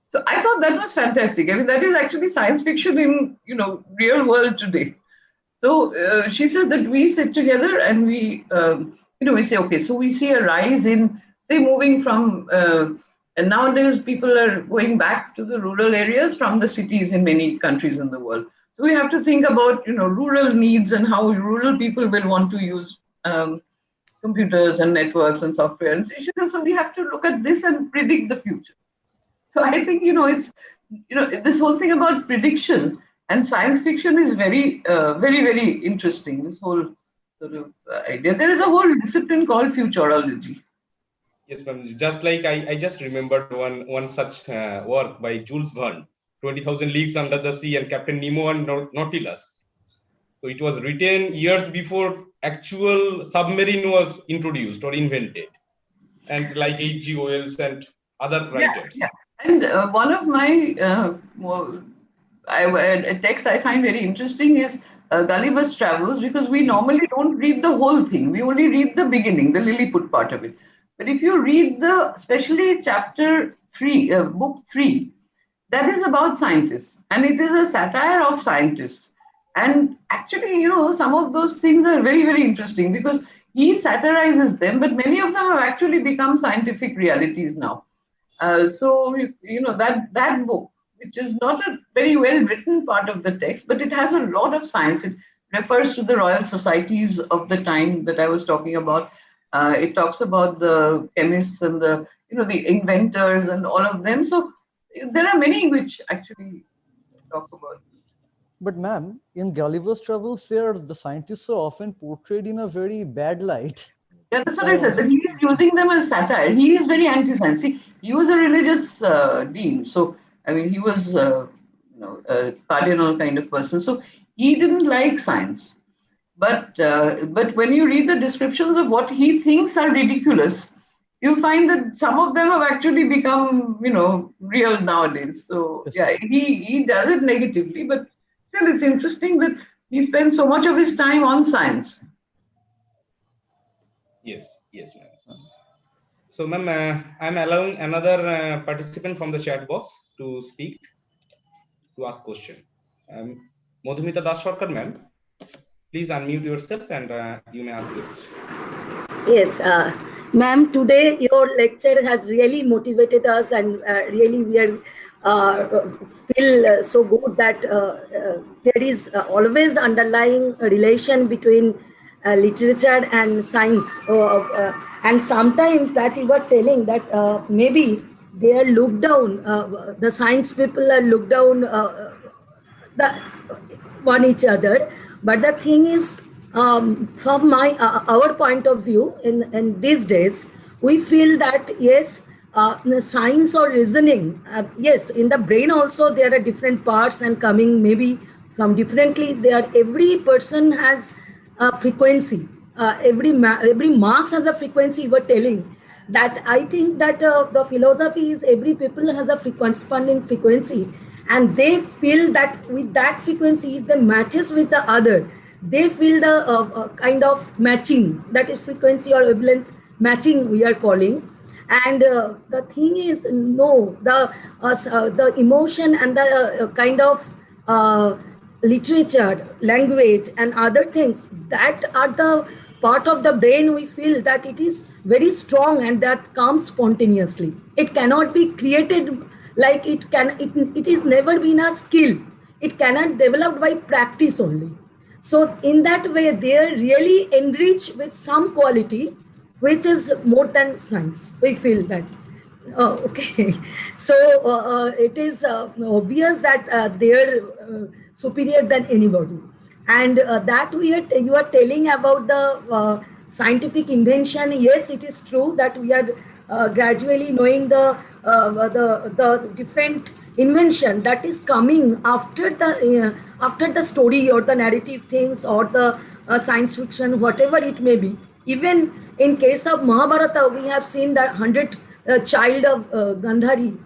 So I thought that was fantastic. I mean, that is actually science fiction in real world today. So she said that we sit together and we we say, okay, so we see a rise in, say, moving from and nowadays people are going back to the rural areas from the cities in many countries in the world. So we have to think about rural needs and how rural people will want to use computers and networks and software. And so we have to look at this and predict the future. So I think it's this whole thing about prediction and science fiction is very very interesting. This whole sort of idea. There is a whole discipline called futurology. Yes, ma'am. Just like I just remembered one such work by Jules Verne, 20,000 Leagues Under the Sea and Captain Nemo and Nautilus. So it was written years before actual submarine was introduced or invented, and like H.G. Wells and other writers. Yeah. And one of my a text I find very interesting is Gulliver's Travels, because we normally don't read the whole thing. We only read the beginning, the Lilliput part of it. But if you read especially chapter 3, book 3, that is about scientists, and it is a satire of scientists. And actually, some of those things are very, very interesting because he satirizes them, but many of them have actually become scientific realities now. So, that book, which is not a very well written part of the text, but it has a lot of science. It refers to the Royal Societies of the time that I was talking about. It talks about the chemists and the inventors and all of them. So there are many which actually talk about. But ma'am, in Gulliver's Travels, the scientists are often portrayed in a very bad light. Yeah, that's what I said. That he is using them as satire. He is very anti-science. See, he was a religious dean. So, I mean, he was a cardinal kind of person. So he didn't like science. But when you read the descriptions of what he thinks are ridiculous, you'll find that some of them have actually become, real nowadays. So yeah, he does it negatively, but still it's interesting that he spends so much of his time on science. Yes, ma'am. So, ma'am, I'm allowing another participant from the chat box to speak, to ask question. Madhumita Das Sarkar, ma'am, please unmute yourself and you may ask your question. Yes, ma'am, today your lecture has really motivated us, and really we are feel so good that there is always underlying relation between literature and science, and sometimes that you were telling that maybe they are looked down, the science people are looked down the one each other. But the thing is, from my our point of view, in these days, we feel that yes, the science or reasoning, yes, in the brain also there are different parts and coming maybe from differently. There, every person has a frequency. Every mass has a frequency. You were telling that. I think that the philosophy is every people has a corresponding frequency, and they feel that with that frequency, if they matches with the other, they feel the kind of matching, that is frequency or wavelength matching we are calling. And the thing is, no, the emotion and the kind of literature, language and other things that are the part of the brain, we feel that it is very strong and that comes spontaneously. It cannot be created, like it is never been a skill. It cannot developed by practice only. So in that way, they are really enriched with some quality which is more than science. We feel that. Oh, okay. So it is obvious that they are superior than anybody. And that you are telling about the scientific invention. Yes, it is true that we are gradually knowing the different invention that is coming after the story or the narrative things or the science fiction, whatever it may be. Even in case of Mahabharata, we have seen that 100 child of Gandhari,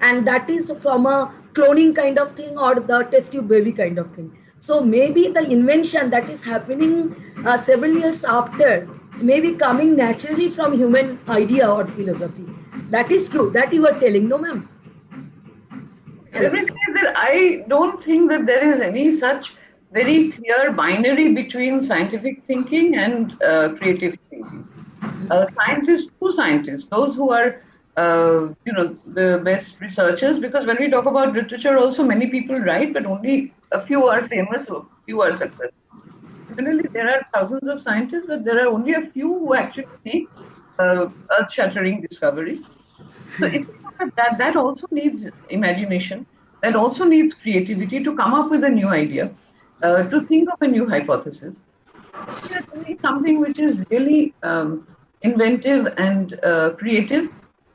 and that is from a cloning kind of thing or the test tube baby kind of thing. So maybe the invention that is happening several years after may be coming naturally from human idea or philosophy. That is true. That you were telling, no, ma'am? Let me say that I don't think that there is any such very clear binary between scientific thinking and creative thinking. Scientists, true scientists, those who are, the best researchers, because when we talk about literature, also many people write, but only a few are famous, or few are successful. Similarly, there are thousands of scientists, but there are only a few who actually make earth-shattering discoveries. So if you look at that also needs imagination, that also needs creativity to come up with a new idea, to think of a new hypothesis. If you're doing something which is really inventive and creative,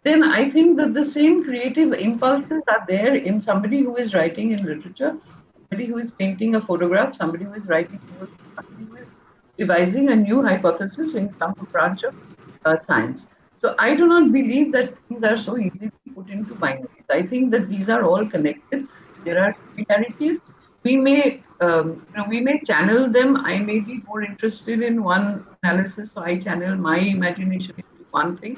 then I think that the same creative impulses are there in somebody who is writing in literature, somebody who is painting a photograph, somebody who is writing, somebody who is devising a new hypothesis in some branch of science. So I do not believe that things are so easily put into binaries. I think that these are all connected. There are similarities. We may channel them. I may be more interested in one analysis, so I channel my imagination into one thing,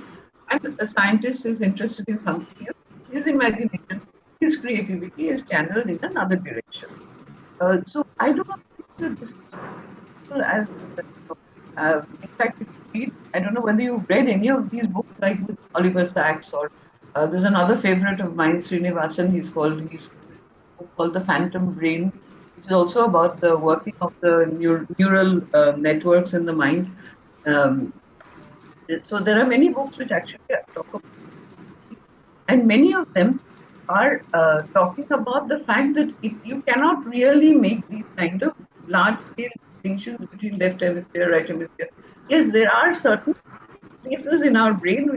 and a scientist is interested in something else. His imagination, his creativity is channeled in another direction. So I do not think that this is simple as. In fact, if you read, I don't know whether you've read any of these books, like with Oliver Sacks, or there's another favorite of mine, Srinivasan. He's called The Phantom Brain, which is also about the working of the neural networks in the mind. So there are many books which actually talk about this, and many of them are talking about the fact that you cannot really make these kind of large-scale distinctions between left hemisphere, right hemisphere. Yes, there are certain places in our brain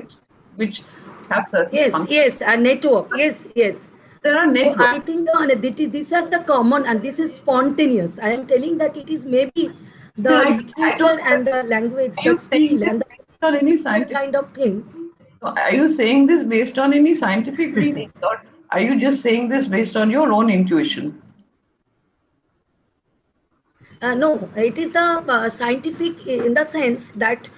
which have certain yes, a network. Yes. There are networks. So I think these are the common, and this is spontaneous. I am telling that it is maybe the literature and the language, the skill and that kind of thing. Are you saying this based on any scientific reading, or are you just saying this based on your own intuition? No, it is the scientific in the sense that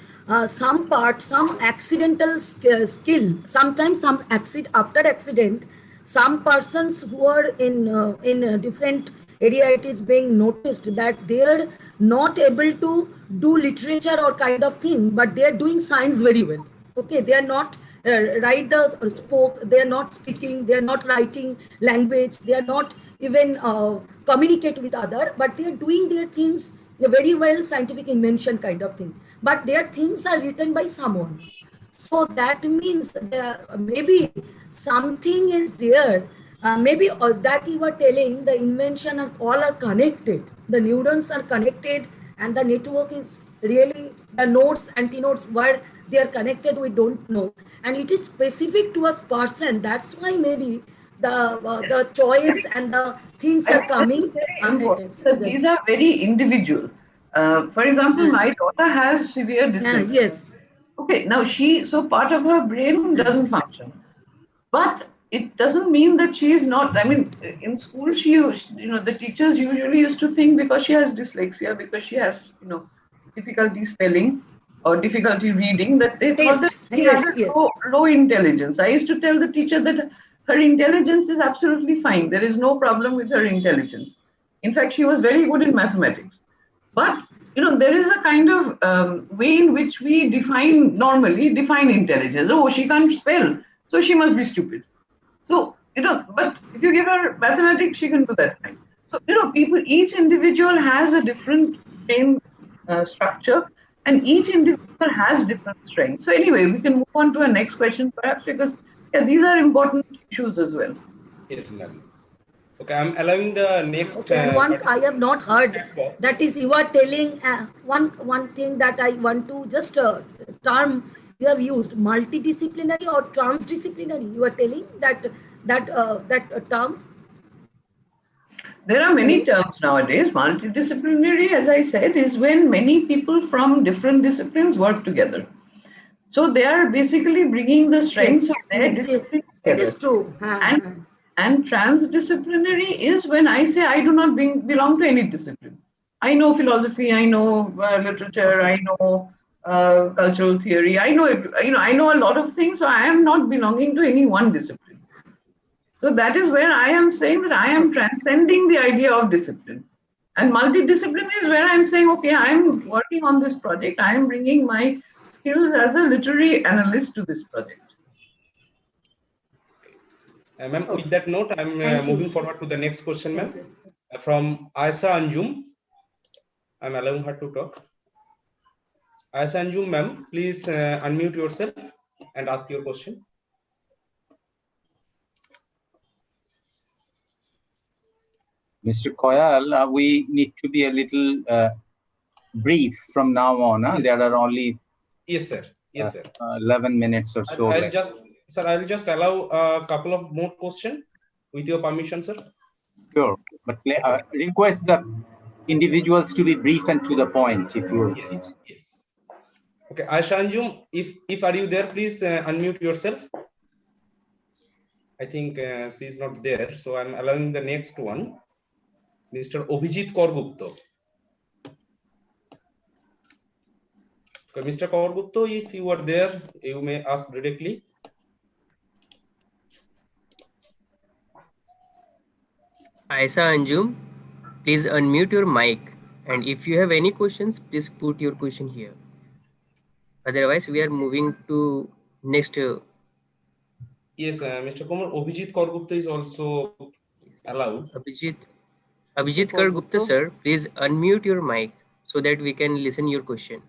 some accidental skill, sometimes after accident, some persons who are in a different area, it is being noticed that they are not able to do literature or kind of thing, but they are doing science very well. Okay, they are not they are not speaking, they are not writing language, they are not even communicate with other, but they are doing their things a very well scientific invention kind of thing, but their things are written by someone. So that means there maybe something is there. Maybe that you were telling the invention are all are connected. The neurons are connected, and the network is really the nodes, antinodes, where they are connected. We don't know, and it is specific to a person. That's why maybe the choice and the things I are think this is coming. very important. So these are very individual. For example, my daughter has severe dyslexia. Yes. Okay, now so part of her brain doesn't function, but it doesn't mean that she is not. I mean, in school, the teachers usually used to think because she has dyslexia, because she has, difficulty spelling or difficulty reading, that they thought that she had a low intelligence. I used to tell the teacher that her intelligence is absolutely fine. There is no problem with her intelligence. In fact, she was very good in mathematics. But there is a kind of way in which we normally define intelligence. Oh, she can't spell, so she must be stupid. So, but if you give her mathematics, she can do that fine. So, each individual has a different brain structure, and each individual has different strengths. So anyway, we can move on to a next question perhaps, because these are important issues as well. Yes, ma'am. Okay, I'm allowing the next. Okay, and one I have not heard, that is you are telling one thing that I want to just term you have used, multidisciplinary or transdisciplinary. You are telling that term. There are many terms nowadays. Multidisciplinary, as I said, is when many people from different disciplines work together. So they are basically bringing the strengths of their discipline together. It is true. And transdisciplinary is when I say I do not belong to any discipline. I know philosophy, I know literature, I know cultural theory. I know I know a lot of things. So I am not belonging to any one discipline. So that is where I am saying that I am transcending the idea of discipline. And multidisciplinary is where I am saying, okay, I am working on this project. I am bringing my skills as a literary analyst to this project. Ma'am, with that note, I'm moving forward to the next question, ma'am. From Aisa Anjum. I'm allowing her to talk. Aisa Anjum, ma'am, please unmute yourself and ask your question. Mr. Koyal, we need to be a little brief from now on. Yes. There are only yes, sir. Yes, sir. 11 minutes or so. I'll just allow a couple of more questions with your permission, sir. Sure, but request the individuals to be brief and to the point, if you please. Yes. Okay, Aisha Anjum, if are you there, please unmute yourself. I think she is not there, so I'm allowing the next one, Mr. Abhijit Kaur-Gupta. Okay, Mr. Kaur-Gupta, if you are there, you may ask directly. Aisa Anjum, please unmute your mic, and if you have any questions, please put your question here. Otherwise, we are moving to next. Yes, Mr. Kumar, Abhijit Kaur-Gupta is also allowed. Abhijit Kaur-Gupta, sir, please unmute your mic so that we can listen your question.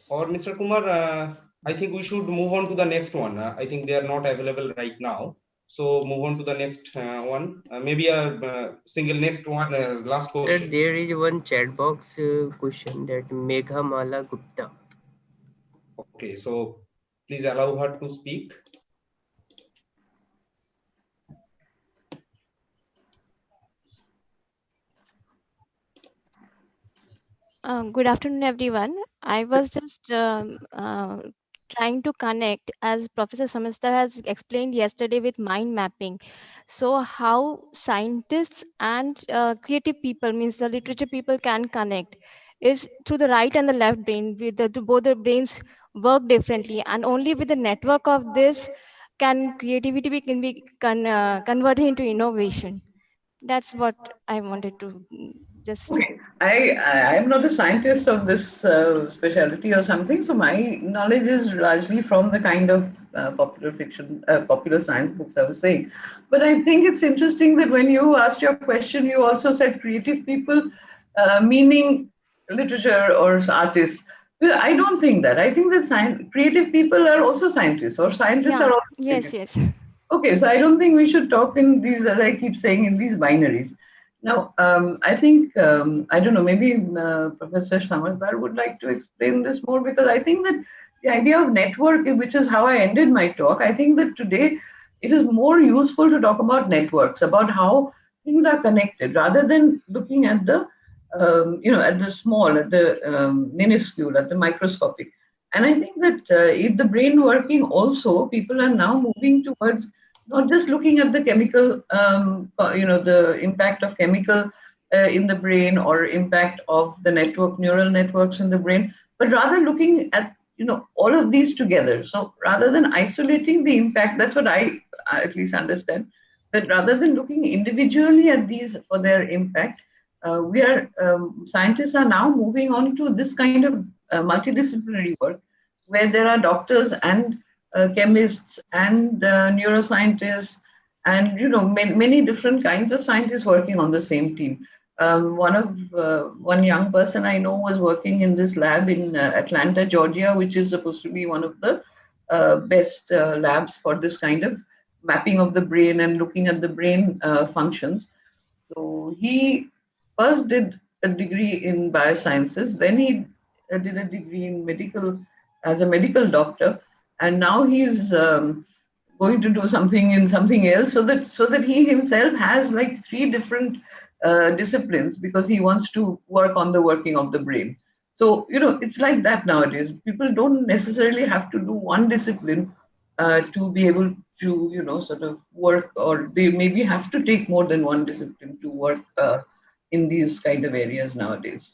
Or Mr. Kumar, I think we should move on to the next one. I think they are not available right now. So move on to the next one. Maybe a single next one, last question. Sir, there is one chat box question that Meghamala Gupta. Okay, so please allow her to speak. Good afternoon, everyone. I was just trying to connect, as Professor Samistar has explained yesterday, with mind mapping. So how scientists and creative people, means the literature people, can connect is through the right and the left brain. With both the brains work differently, and only with the network of this can creativity can be converted into innovation. That's what I wanted to just. I am not a scientist of this specialty or something, so my knowledge is largely from the kind of popular fiction, popular science books, I was saying. But I think it's interesting that when you asked your question, you also said creative people, meaning literature or artists. Well, I don't think that. I think that creative people are also scientists, or scientists are Yeah, also yes, creative. yes. Okay, so I don't think we should talk in these, as I keep saying, in these binaries. Now, I think, I don't know, maybe Professor Samarthar would like to explain this more, because I think that the idea of network, which is how I ended my talk, I think that today it is more useful to talk about networks, about how things are connected, rather than looking at the, at the small, at the minuscule, at the microscopic. And I think that if the brain working also, people are now moving towards not just looking at the chemical, the impact of chemical in the brain, or impact of the neural networks in the brain, but rather looking at, all of these together. So rather than isolating the impact, that's what I at least understand, that rather than looking individually at these for their impact, scientists are now moving on to this kind of multidisciplinary work, where there are doctors and chemists and neuroscientists, and many different kinds of scientists working on the same team. One young person I know was working in this lab in Atlanta, Georgia, which is supposed to be one of the best labs for this kind of mapping of the brain and looking at the brain functions. So he first did a degree in biosciences, then he did a degree in medical as a medical doctor, and now he's going to do something in something else, so that he himself has like three different disciplines, because he wants to work on the working of the brain. So it's like that nowadays. People don't necessarily have to do one discipline to be able to sort of work, or they maybe have to take more than one discipline to work in these kind of areas nowadays.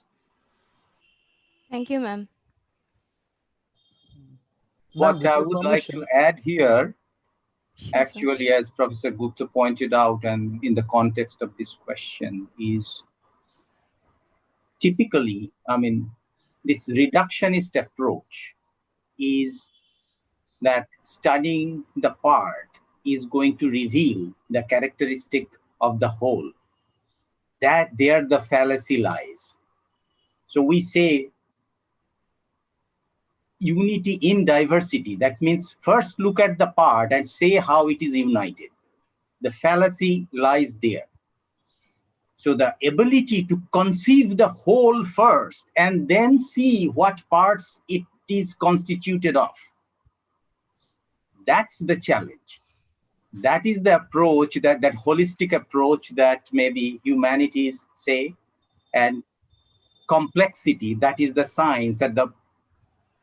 Thank you, ma'am. Ma'am, What with I your would like to permission. add here, Sure, sir. actually, as Professor Gupta pointed out, and in the context of this question, is typically, this reductionist approach is that studying the part is going to reveal the characteristic of the whole. That there the fallacy lies. So we say unity in diversity. That means first look at the part and say how it is united. The fallacy lies there. So the ability to conceive the whole first and then see what parts it is constituted of. That's the challenge. That is the approach, that holistic approach that maybe humanities say, and complexity, that is the science at the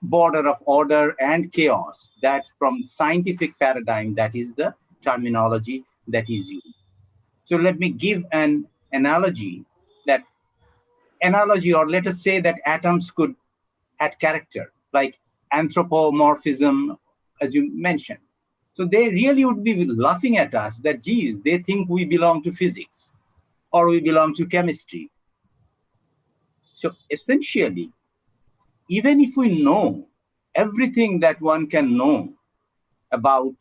border of order and chaos. That's from scientific paradigm, that is the terminology that is used. So let me give an analogy, or let us say that atoms could add character, like anthropomorphism, as you mentioned. So they really would be laughing at us that, geez, they think we belong to physics or we belong to chemistry. So essentially, even if we know everything that one can know about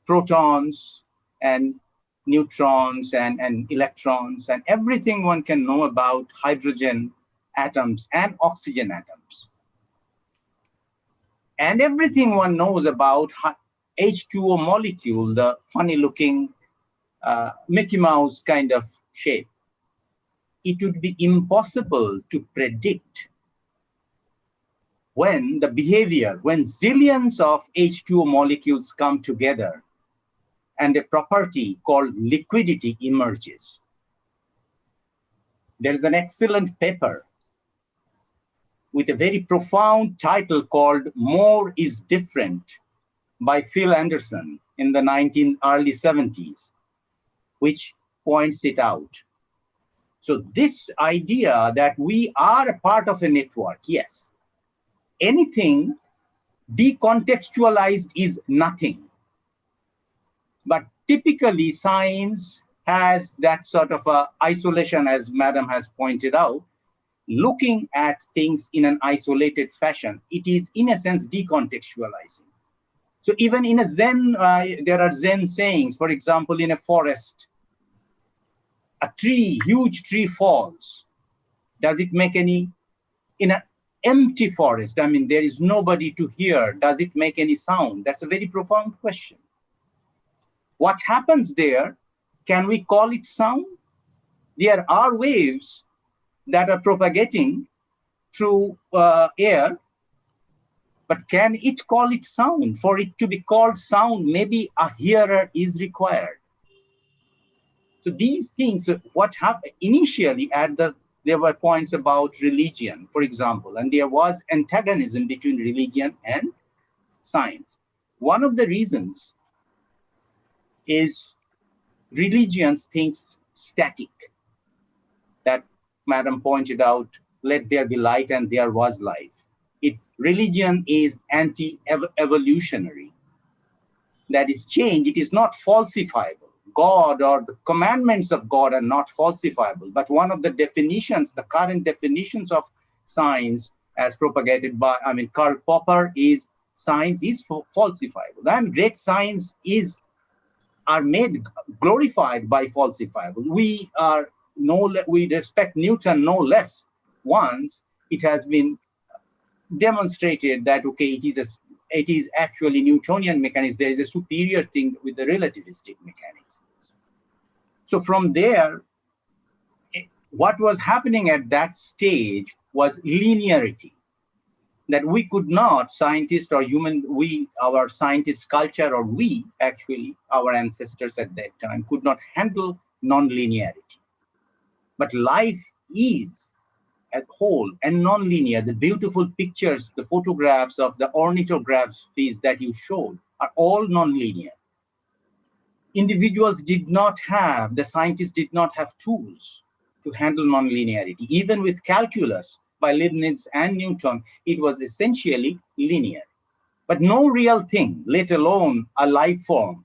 protons and neutrons and electrons and everything one can know about hydrogen atoms and oxygen atoms, and everything one knows about H2O molecule, the funny looking Mickey Mouse kind of shape, it would be impossible to predict when zillions of H2O molecules come together and a property called liquidity emerges. There's an excellent paper with a very profound title called More is Different by Phil Anderson in the early 70s, which points it out. So this idea that we are a part of a network, yes, anything decontextualized is nothing. But typically science has that sort of a isolation, as Madam has pointed out, looking at things in an isolated fashion. It is in a sense decontextualizing. So even in a Zen, there are Zen sayings. For example, in a forest, a tree, huge tree falls. Does it make any, in an empty forest, I mean, there is nobody to hear, does it make any sound? That's a very profound question. What happens there? Can we call it sound? There are waves that are propagating through air, but can it call it sound? For it to be called sound, maybe a hearer is required. So these things, what happened initially there were points about religion, for example, and there was antagonism between religion and science. One of the reasons is religions thinks static, that Madam pointed out, let there be light and there was life. Religion is anti-evolutionary. That is change, it is not falsifiable. God or the commandments of God are not falsifiable. But one of the definitions, the current definitions of science as propagated by, Karl Popper, is science is falsifiable. And great science are made glorified by falsifiable. We respect Newton no less. Once it has been demonstrated that, okay, it is actually Newtonian mechanics. There is a superior thing with the relativistic mechanics. So from there, what was happening at that stage was linearity. That we could not, scientists or our scientist culture, or our ancestors at that time, could not handle non-linearity. But life is as whole and non-linear. The beautiful pictures, the photographs of the ornithographs that you showed are all non-linear. Individuals the scientists did not have tools to handle non-linearity. Even with calculus by Leibniz and Newton, it was essentially linear. But no real thing, let alone a life form,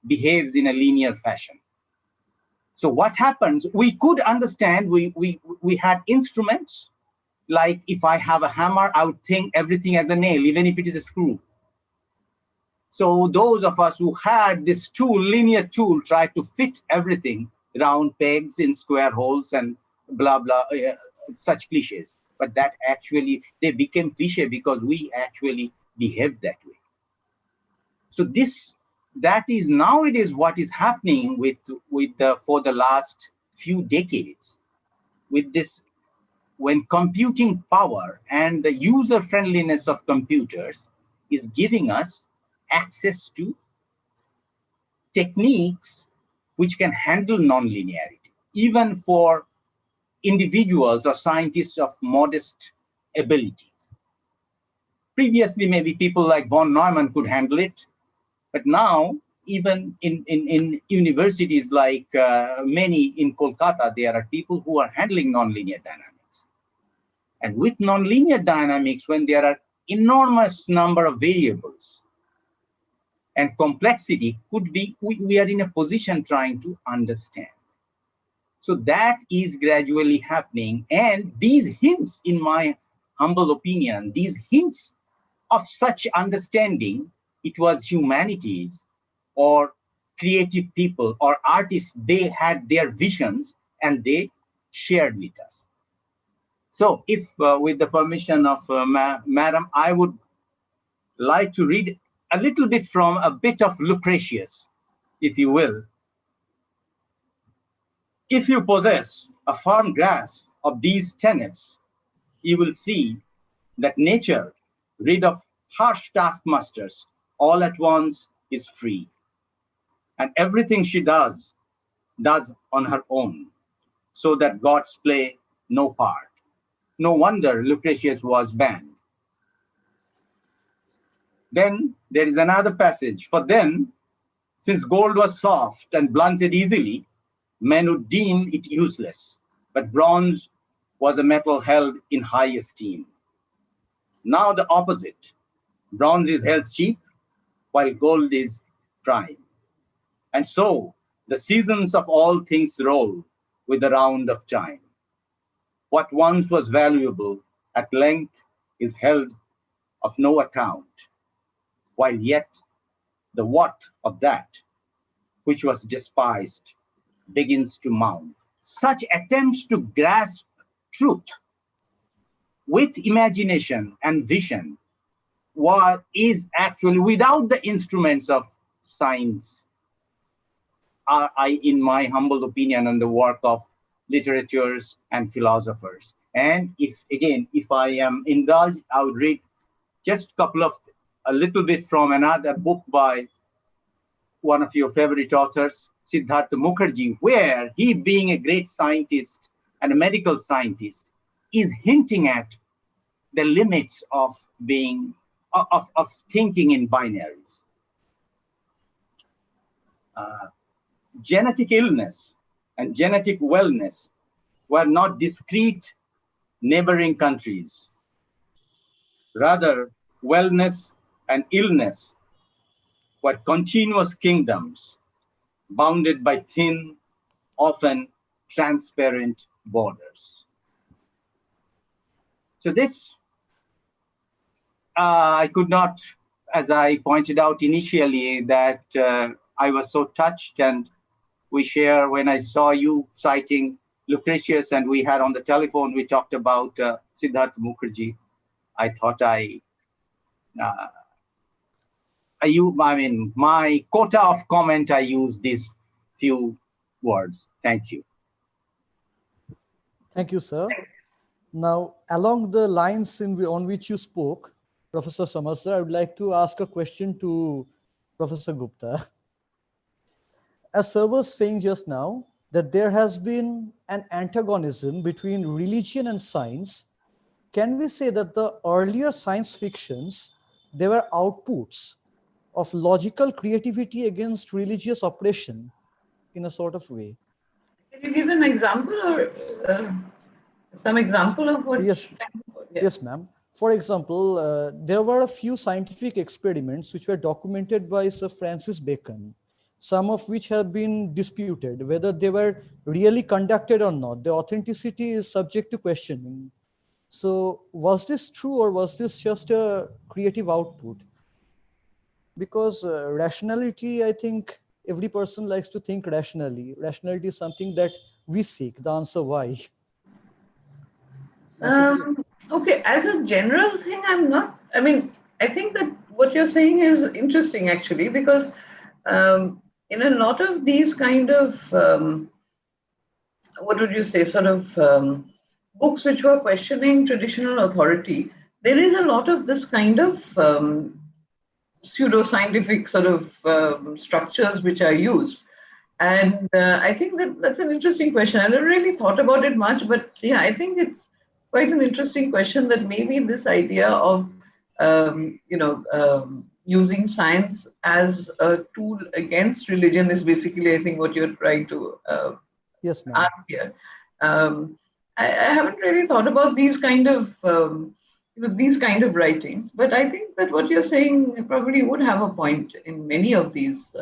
behaves in a linear fashion. So what happens, we could understand, we had instruments, like if I have a hammer, I would think everything as a nail, even if it is a screw. So those of us who had this tool, linear tool, tried to fit everything, round pegs in square holes and blah, blah, such cliches. But that actually, they became cliche because we actually behaved that way. So that is nowadays what is happening for the last few decades with this, when computing power and the user friendliness of computers is giving us access to techniques which can handle nonlinearity, even for individuals or scientists of modest abilities. Previously, maybe people like von Neumann could handle it, but now, even in universities like many in Kolkata, there are people who are handling nonlinear dynamics. And with nonlinear dynamics, when there are enormous number of variables and complexity, we are in a position trying to understand. So that is gradually happening. And these hints, in my humble opinion, these hints of such understanding, it was humanities or creative people or artists, they had their visions and they shared with us. So if, with the permission of Madam, I would like to read a little bit from a bit of Lucretius, if you will. If you possess a firm grasp of these tenets, you will see that nature, rid of harsh taskmasters, all at once is free. And everything she does on her own, so that gods play no part. No wonder Lucretius was banned. Then there is another passage. For then, since gold was soft and blunted easily, men would deem it useless, but bronze was a metal held in high esteem. Now the opposite. Bronze is held cheap, while gold is prime. And so the seasons of all things roll with the round of time. What once was valuable at length is held of no account, while yet the worth of that which was despised begins to mount. Such attempts to grasp truth with imagination and vision is actually without the instruments of science, in my humble opinion, on the work of literatures and philosophers. And if I am indulged, I would read just a little bit from another book by one of your favorite authors, Siddhartha Mukherjee, where he, being a great scientist and a medical scientist, is hinting at the limits of thinking in binaries. Genetic illness and genetic wellness were not discrete neighboring countries. Rather, wellness and illness were continuous kingdoms bounded by thin, often transparent borders. So this, I could not, as I pointed out initially, that I was so touched, and we share, when I saw you citing Lucretius and we had on the telephone, we talked about Siddhartha Mukherjee. I thought my quota of comment, I use these few words. Thank you. Thank you, sir. Now, along the lines on which you spoke, Professor Samasdar, I would like to ask a question to Professor Gupta. As sir was saying just now, that there has been an antagonism between religion and science, can we say that the earlier science fictions, they were outputs of logical creativity against religious oppression in a sort of way? Can you give an example or some example of what? Yes, yes, ma'am. For example, there were a few scientific experiments which were documented by Sir Francis Bacon, some of which have been disputed, whether they were really conducted or not. The authenticity is subject to questioning. So was this true, or was this just a creative output? Because rationality, I think every person likes to think rationally. Rationality is something that we seek, the answer why. Okay, as a general thing, I think that what you're saying is interesting actually, because in a lot of these kind of, what would you say, sort of books which were questioning traditional authority, there is a lot of this kind of pseudo-scientific sort of structures which are used. And I think that's an interesting question. I never really thought about it much, but yeah, I think it's quite an interesting question, that maybe this idea of using science as a tool against religion is basically, I think, what you're trying to yes, ma'am. ask here. I haven't really thought about these kind of writings, but I think that what you're saying probably would have a point in many of these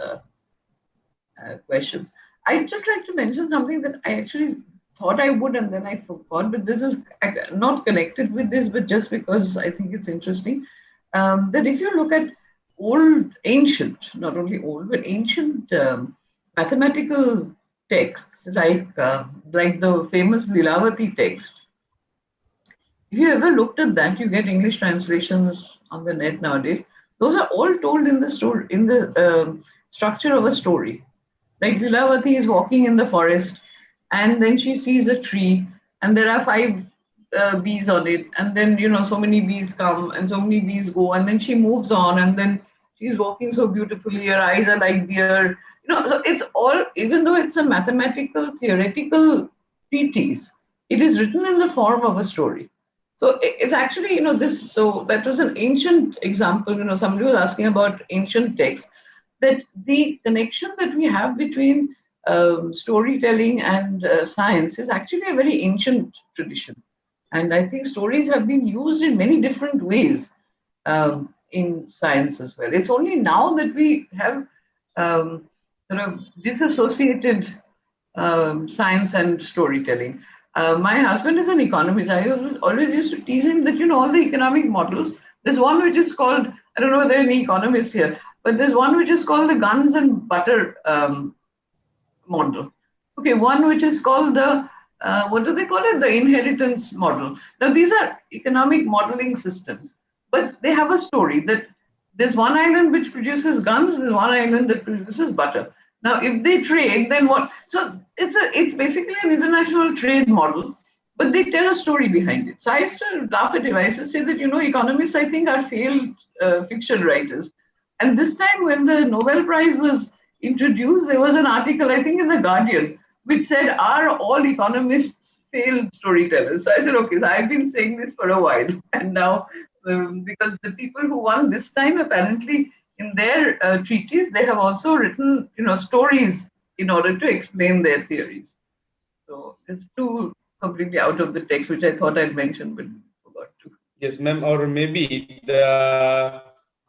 questions. I'd just like to mention something that I actually thought I would, and then I forgot, but this is not connected with this, but just because I think it's interesting, that if you look at ancient, not only old, but ancient mathematical texts, like the famous Lilavati text, if you ever looked at that, you get English translations on the net nowadays. Those are all told in the story, in the structure of a story. Like Lilavati is walking in the forest, and then she sees a tree, and there are 5 bees on it, and then so many bees come and so many bees go, and then she moves on, and then she's walking so beautifully, her eyes are like deer, so it's all, even though it's a mathematical theoretical treatise, it is written in the form of a story. So it's actually this, so that was an ancient example. Somebody was asking about ancient texts, that the connection that we have between storytelling and science is actually a very ancient tradition. And I think stories have been used in many different ways in science as well. It's only now that we have sort of disassociated science and storytelling. My husband is an economist. I always used to tease him that, all the economic models, there's one which is called, I don't know whether there are any economists here, but there's one which is called the guns and butter model. Okay, one which is called the, what do they call it? The inheritance model. Now, these are economic modeling systems, but they have a story that there's one island which produces guns, there's one island that produces butter. Now, if they trade, then what? So it's basically an international trade model, but they tell a story behind it. So I used to laugh at it. I used to say that, economists, I think, are failed fiction writers. And this time when the Nobel Prize was introduced, there was an article, I think in The Guardian, which said, are all economists failed storytellers? So I said, okay, so I've been saying this for a while. And now, because the people who won this time, apparently in their treatise, they have also written, stories in order to explain their theories. So it's two completely out of the text, which I thought I'd mention, but forgot to. Yes, ma'am, or maybe the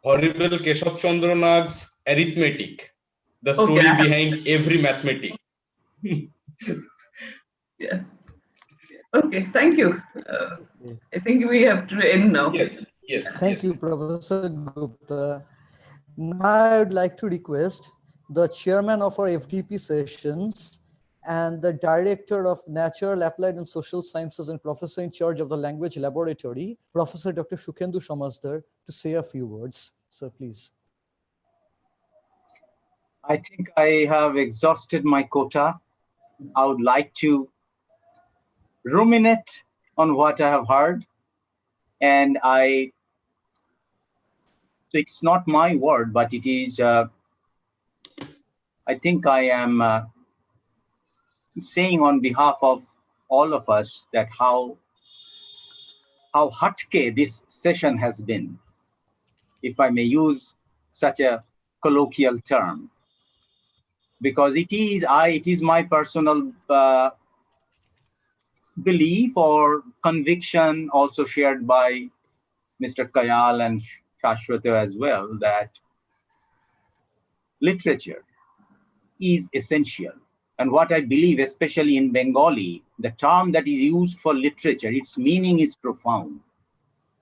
horrible Keshav Chandra Nag's arithmetic, the story behind every mathematic. Yeah. Okay, thank you. I think we have to end now. Yes, yes. Thank you, Professor Gupta. Now I would like to request the chairman of our FDP sessions and the director of Natural, Applied and Social Sciences and professor in charge of the Language Laboratory, Professor Dr. Shukhendu Samazdar, to say a few words. So please. I think I have exhausted my quota. I would like to ruminate on what I have heard. And so it's not my word, but it is, I think I am saying on behalf of all of us that how hatke this session has been, if I may use such a colloquial term, because it is my personal belief or conviction, also shared by Mr. Kayal and Shashwata as well, that literature is essential. And what I believe, especially in Bengali, the term that is used for literature, its meaning is profound.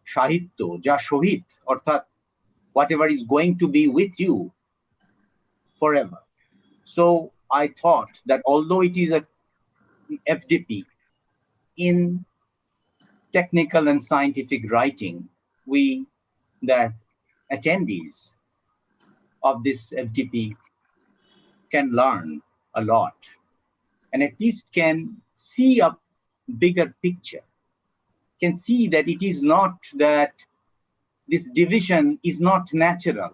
Shahitya, ja shohit, orthat, whatever is going to be with you forever. So I thought that although it is a FDP, in technical and scientific writing, we, the attendees of this FDP, can learn a lot and at least can see a bigger picture, can see that it is not that this division is not natural,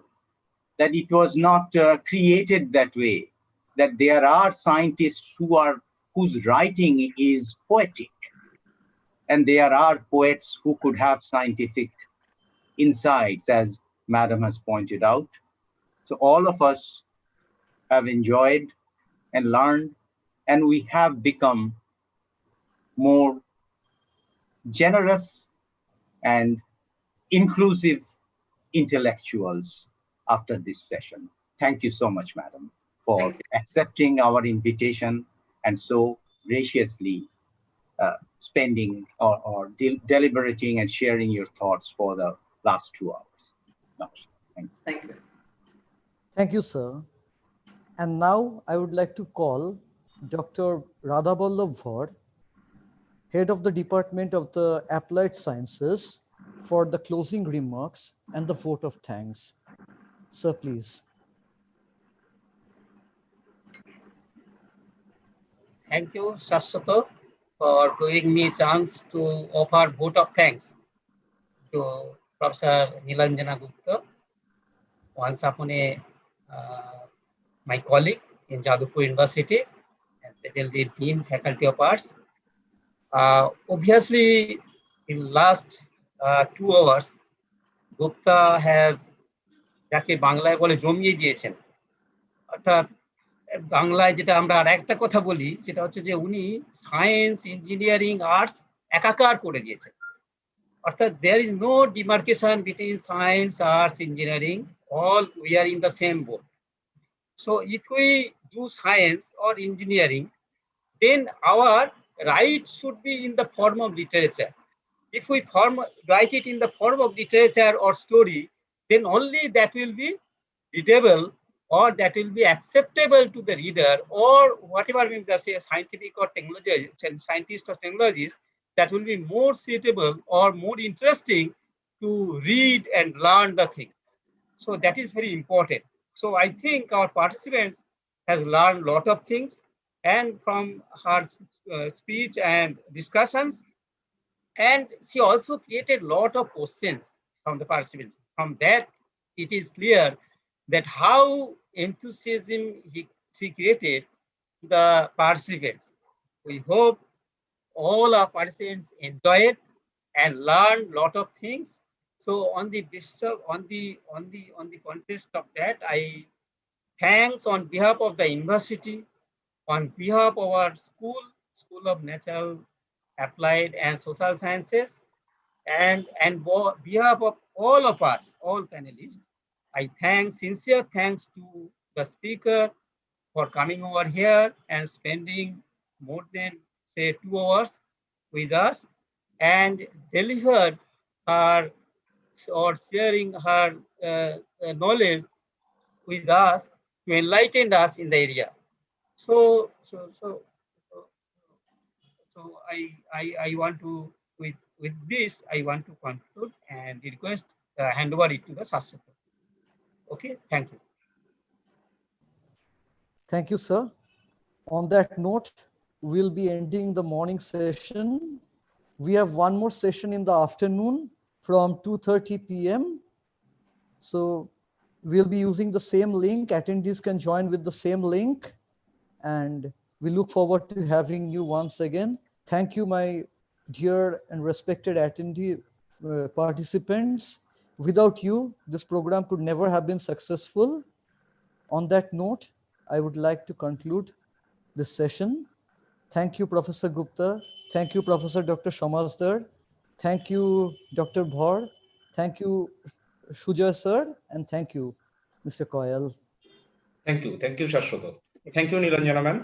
that it was not created that way, that there are scientists whose writing is poetic, and there are poets who could have scientific insights, as Madam has pointed out. So all of us have enjoyed and learned, and we have become more generous and inclusive intellectuals after this session. Thank you so much, Madam, for accepting our invitation and so graciously spending or deliberating and sharing your thoughts for the last 2 hours. Thank you. Thank you, sir. And now I would like to call Dr. Radhaballabh Bhar, Head of the Department of the Applied Sciences, for the closing remarks and the vote of thanks. Sir, please. Thank you, Shashwata, for giving me a chance to offer vote of thanks to Professor Nilanjana Gupta, once upon my colleague in Jadavpur University, and presently Dean, Faculty of Arts. Obviously, in last 2 hours, Gupta has যাকে বাংলায় বলে জমিয়ে দিয়েছেন, অর্থাৎ বাংলায় যেটা আমরা আর একটা কথা বলি সেটা হচ্ছে যে উনি সায়েন্স, ইঞ্জিনিয়ারিং, আর্টস একাকার করে দিয়েছেন। অর্থাৎ there is no demarcation between science, arts, engineering, all we are in the same boat. So if we do science or engineering, then our right should be in the form of literature. If we write it in the form of literature or story, then only that will be readable or that will be acceptable to the reader, or whatever we say scientific or technology, scientist or technologies, that will be more suitable or more interesting to read and learn the thing. So that is very important. So I think our participants has learned a lot of things, and from her speech and discussions, and she also created a lot of questions from the participants. From that, it is clear that how enthusiasm she created the participants. We hope all our participants enjoy it and learn a lot of things. So on the context of that, I thanks on behalf of the university, on behalf of our School of Natural Applied and Social Sciences, and behalf of all of us, all panelists, I sincere thanks to the speaker for coming over here and spending more than say 2 hours with us and delivered her or sharing her knowledge with us to enlighten us in the area. So I want to with this I want to conclude and request hand over it to the Shashwat. Okay, thank you. Thank you, sir. On that note, we'll be ending the morning session. We have one more session in the afternoon from 2:30 p.m. So we'll be using the same link. Attendees can join with the same link. And we look forward to having you once again. Thank you, my dear and respected attendee participants. Without you, this program could never have been successful. On that note, I would like to conclude this session. Thank you, Professor Gupta. Thank you, Professor Dr. Shamasdar. Thank you, Dr. Bhaur. Thank you, Shuja sir. And thank you, Mr. Koyal. Thank you, Shashwat. Thank you, Niranjana ma'am.